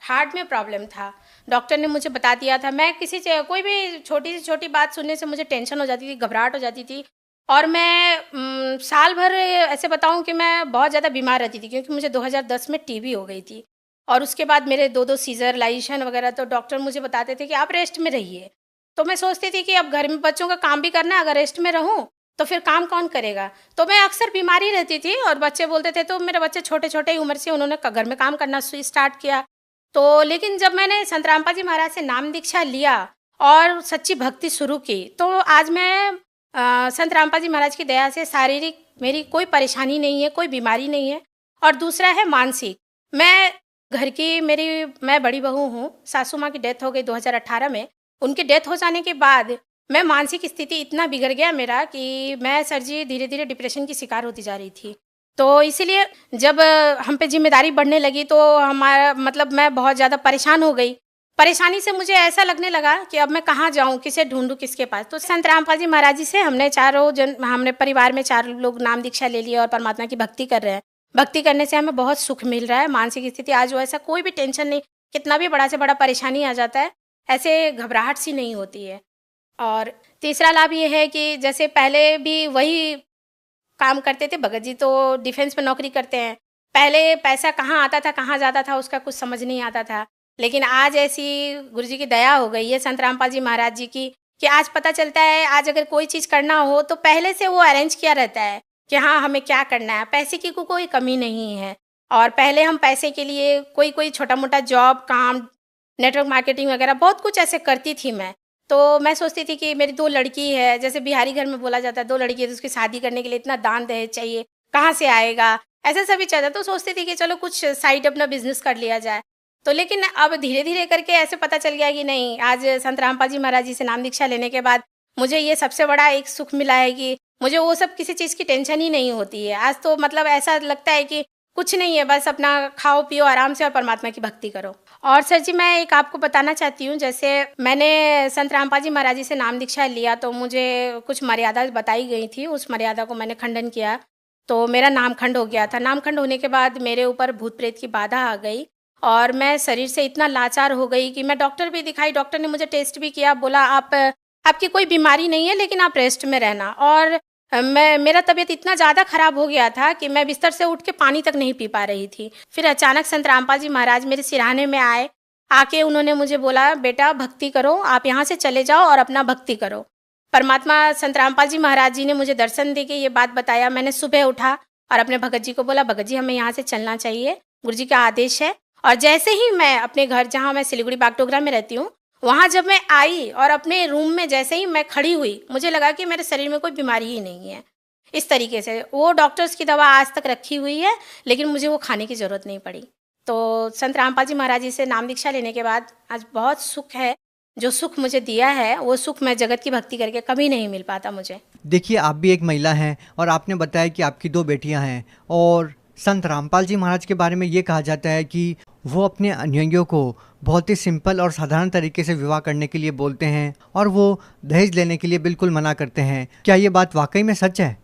हार्ट में प्रॉब्लम था, डॉक्टर ने मुझे बता दिया था। मैं कोई भी छोटी से छोटी बात सुनने से मुझे टेंशन हो जाती थी, घबराहट हो जाती थी, और मैं साल भर ऐसे बताऊं कि मैं बहुत ज़्यादा बीमार रहती थी, क्योंकि मुझे 2010 में टीबी हो गई थी, और उसके बाद मेरे 2 सीजर, लाइशन वगैरह। तो डॉक्टर मुझे बताते थे कि आप रेस्ट में रहिए। तो मैं सोचती थी कि अब घर में बच्चों का काम भी करना है, अगर रेस्ट में रहूं तो फिर काम कौन करेगा। तो मैं अक्सर बीमारी रहती थी, और बच्चे बोलते थे, तो मेरे बच्चे छोटे छोटे उम्र से उन्होंने घर में काम करना स्टार्ट किया। तो लेकिन जब मैंने संत रामपाल जी महाराज से नाम दीक्षा लिया और सच्ची भक्ति शुरू की, तो आज मैं संत रामपाल जी महाराज की दया से शारीरिक मेरी कोई परेशानी नहीं है, कोई बीमारी नहीं है। और दूसरा है मानसिक, मैं घर की मैं बड़ी बहू हूँ। सासू माँ की डेथ हो गई 2018 में। उनकी डेथ हो जाने के बाद मैं मानसिक स्थिति इतना बिगड़ गया मेरा कि मैं सर जी धीरे धीरे डिप्रेशन की शिकार होती जा रही थी। तो इसीलिए जब हम पे जिम्मेदारी बढ़ने लगी तो हमारा मतलब मैं बहुत ज़्यादा परेशान हो गई। परेशानी से मुझे ऐसा लगने लगा कि अब मैं कहाँ जाऊँ, किसे ढूंढूं, किसके पास। तो संत रामपाल जी महाराज जी से हमने परिवार में 4 लोग नाम दीक्षा ले लिया और परमात्मा की भक्ति कर रहे हैं। भक्ति करने से हमें बहुत सुख मिल रहा है। मानसिक स्थिति आज वैसा कोई भी टेंशन नहीं, कितना भी बड़ा से बड़ा परेशानी आ जाता है, ऐसे घबराहट सी नहीं होती है। और तीसरा लाभ ये है कि जैसे पहले भी वही काम करते थे, भगत जी तो डिफेंस में नौकरी करते हैं। पहले पैसा कहाँ आता था, कहाँ जाता था, उसका कुछ समझ नहीं आता था। लेकिन आज ऐसी गुरु जी की दया हो गई है, संत रामपाल जी महाराज जी की, कि आज पता चलता है, आज अगर कोई चीज़ करना हो तो पहले से वो अरेंज किया रहता है कि हाँ हमें क्या करना है। पैसे की कोई कमी नहीं है। और पहले हम पैसे के लिए कोई छोटा मोटा जॉब, काम, नेटवर्क मार्केटिंग वगैरह बहुत कुछ ऐसे करती थी मैं। तो मैं सोचती थी कि मेरी 2 लड़की है, जैसे बिहारी घर में बोला जाता है 2 लड़की है तो उसकी शादी करने के लिए इतना दान दहेज चाहिए, कहाँ से आएगा, ऐसा सभी चलता। तो सोचती थी कि चलो कुछ साइड अपना बिजनेस कर लिया जाए। तो लेकिन अब धीरे धीरे करके ऐसे पता चल गया कि नहीं, आज संत रामपाल जी महाराज जी से नाम दीक्षा लेने के बाद मुझे ये सबसे बड़ा एक सुख मिला है कि मुझे वो सब किसी चीज़ की टेंशन ही नहीं होती है। आज तो मतलब ऐसा लगता है कि कुछ नहीं है, बस अपना खाओ पियो आराम से और परमात्मा की भक्ति करो। और सर जी मैं एक आपको बताना चाहती हूँ, जैसे मैंने संत रामपाल जी महाराज जी से नाम दीक्षा लिया तो मुझे कुछ मर्यादा बताई गई थी, उस मर्यादा को मैंने खंडन किया तो मेरा नामखंड हो गया था। नामखंड होने के बाद मेरे ऊपर भूत प्रेत की बाधा आ गई और मैं शरीर से इतना लाचार हो गई कि मैं डॉक्टर भी दिखाई, डॉक्टर ने मुझे टेस्ट भी किया, बोला आपकी कोई बीमारी नहीं है लेकिन आप रेस्ट में रहना। और मेरा तबीयत इतना ज़्यादा ख़राब हो गया था कि मैं बिस्तर से उठ के पानी तक नहीं पी पा रही थी। फिर अचानक संत रामपाल जी महाराज मेरे सिरहाने में आए, आके उन्होंने मुझे बोला बेटा भक्ति करो, आप यहाँ से चले जाओ और अपना भक्ति करो। परमात्मा संत रामपाल जी महाराज जी ने मुझे दर्शन दे के ये बात बताया। मैंने सुबह उठा और अपने भगत जी को बोला भगत जी हमें यहाँ से चलना चाहिए, गुरु जी का आदेश है। और जैसे ही मैं अपने घर, जहाँ मैं सिलीगुड़ी बागडोगरा में रहती हूँ, वहाँ जब मैं आई और अपने रूम में जैसे ही मैं खड़ी हुई, मुझे लगा कि मेरे शरीर में कोई बीमारी ही नहीं है। इस तरीके से वो डॉक्टर्स की दवा आज तक रखी हुई है लेकिन मुझे वो खाने की ज़रूरत नहीं पड़ी। तो संत रामपाल जी महाराज जी से नाम दीक्षा लेने के बाद आज बहुत सुख है। जो सुख मुझे दिया है वो सुख मैं जगत की भक्ति करके कभी नहीं मिल पाता मुझे। देखिए आप भी एक महिला हैं और आपने बताया कि आपकी 2 बेटियां हैं और संत रामपाल जी महाराज के बारे में ये कहा जाता है कि वो अपने अनुयायियों को बहुत ही सिंपल और साधारण तरीके से विवाह करने के लिए बोलते हैं और वो दहेज लेने के लिए बिल्कुल मना करते हैं। क्या ये बात वाकई में सच है?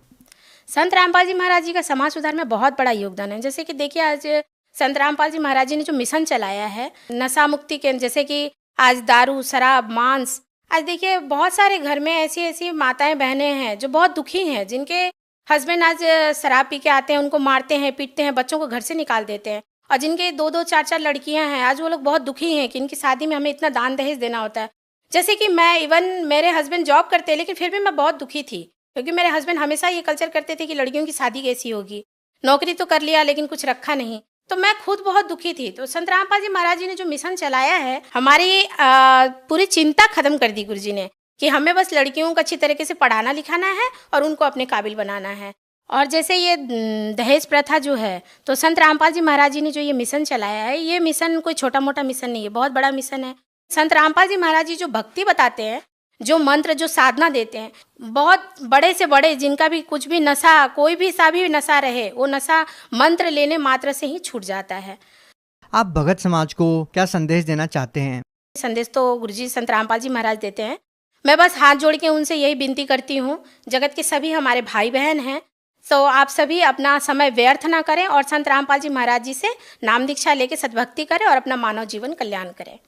संत रामपाल जी महाराज जी का समाज सुधार में बहुत बड़ा योगदान है। जैसे कि देखिए आज संत रामपाल जी महाराज जी ने जो मिशन चलाया है नशा मुक्ति के, जैसे कि आज दारू, शराब, मांस, आज देखिए बहुत सारे घर में ऐसी ऐसी माताएं बहनें हैं जो बहुत दुखी हैं, जिनके हस्बैंड आज शराब पी के आते हैं, उनको मारते हैं, पीटते हैं, बच्चों को घर से निकाल देते हैं। और जिनके 2-2, 4-4 लड़कियां हैं, आज वो लोग बहुत दुखी हैं कि इनकी शादी में हमें इतना दान दहेज देना होता है। जैसे कि मैं, इवन मेरे हस्बैंड जॉब करते हैं लेकिन फिर भी मैं बहुत दुखी थी, क्योंकि मेरे हस्बैंड हमेशा ये कल्चर करते थे कि लड़कियों की शादी कैसी होगी, नौकरी तो कर लिया लेकिन कुछ रखा नहीं। तो मैं खुद बहुत दुखी थी। तो संत रामपाल जी महाराज जी ने जो मिशन चलाया है, हमारी पूरी चिंता खत्म कर दी गुरु जी ने, कि हमें बस लड़कियों को अच्छी तरीके से पढ़ाना लिखाना है और उनको अपने काबिल बनाना है। और जैसे ये दहेज प्रथा जो है, तो संत रामपाल जी महाराज जी ने जो ये मिशन चलाया है, ये मिशन कोई छोटा मोटा मिशन नहीं है, बहुत बड़ा मिशन है। संत रामपाल जी महाराज जी जो भक्ति बताते हैं, जो मंत्र, जो साधना देते हैं, बहुत बड़े से बड़े, जिनका भी कुछ भी नशा, कोई भी सा भी नशा रहे, वो नशा मंत्र लेने मात्र से ही छूट जाता है। आप भगत समाज को क्या संदेश देना चाहते हैं? संदेश तो गुरुजी संत रामपाल जी महाराज देते हैं। मैं बस हाथ जोड़ के उनसे यही विनती करती हूँ, जगत के सभी हमारे भाई बहन हैं, तो आप सभी अपना समय व्यर्थ ना करें और संत रामपाल जी महाराज जी से नाम दीक्षा लेके सद्भक्ति करें और अपना मानव जीवन कल्याण करें।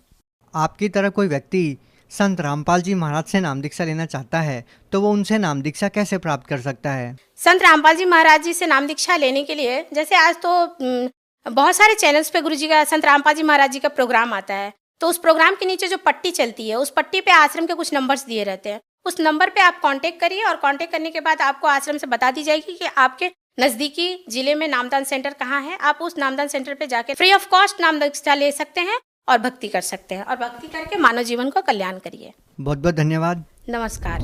आपकी तरह कोई व्यक्ति संत रामपाल जी महाराज से नाम दीक्षा लेना चाहता है तो वो उनसे नाम दीक्षा कैसे प्राप्त कर सकता है? संत रामपाल जी महाराज जी से नाम दीक्षा लेने के लिए, जैसे आज तो बहुत सारे चैनल्स पे गुरुजी का, संत रामपाल जी महाराज जी का प्रोग्राम आता है, तो उस प्रोग्राम के नीचे जो पट्टी चलती है, उस पट्टी पे आश्रम के कुछ नंबर्स दिए रहते हैं। उस नंबर पे आप कांटेक्ट करिए और कांटेक्ट करने के बाद आपको आश्रम से बता दी जाएगी कि आपके नज़दीकी जिले में नामदान सेंटर कहाँ है। आप उस नामदान सेंटर पे जाके फ्री ऑफ कॉस्ट नाम दीक्षा ले सकते हैं और भक्ति कर सकते हैं, और भक्ति करके मानव जीवन को कल्याण करिए। बहुत बहुत धन्यवाद। नमस्कार।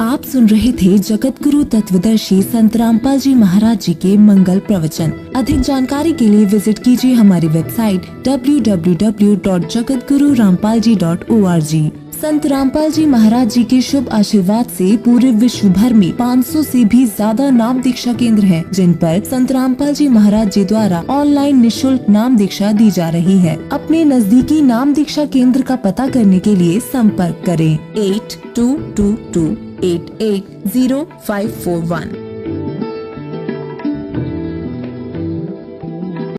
आप सुन रहे थे जगत गुरु तत्वदर्शी संत रामपाल जी महाराज जी के मंगल प्रवचन। अधिक जानकारी के लिए विजिट कीजिए हमारी वेबसाइट www.jagatgururampalji.org। संत रामपाल जी महाराज जी के शुभ आशीर्वाद से पूरे विश्व भर में 500 से भी ज्यादा नाम दीक्षा केंद्र हैं, जिन पर संत रामपाल जी महाराज जी द्वारा ऑनलाइन निशुल्क नाम दीक्षा दी जा रही है। अपने नजदीकी नाम दीक्षा केंद्र का पता करने के लिए संपर्क करें 8222880541।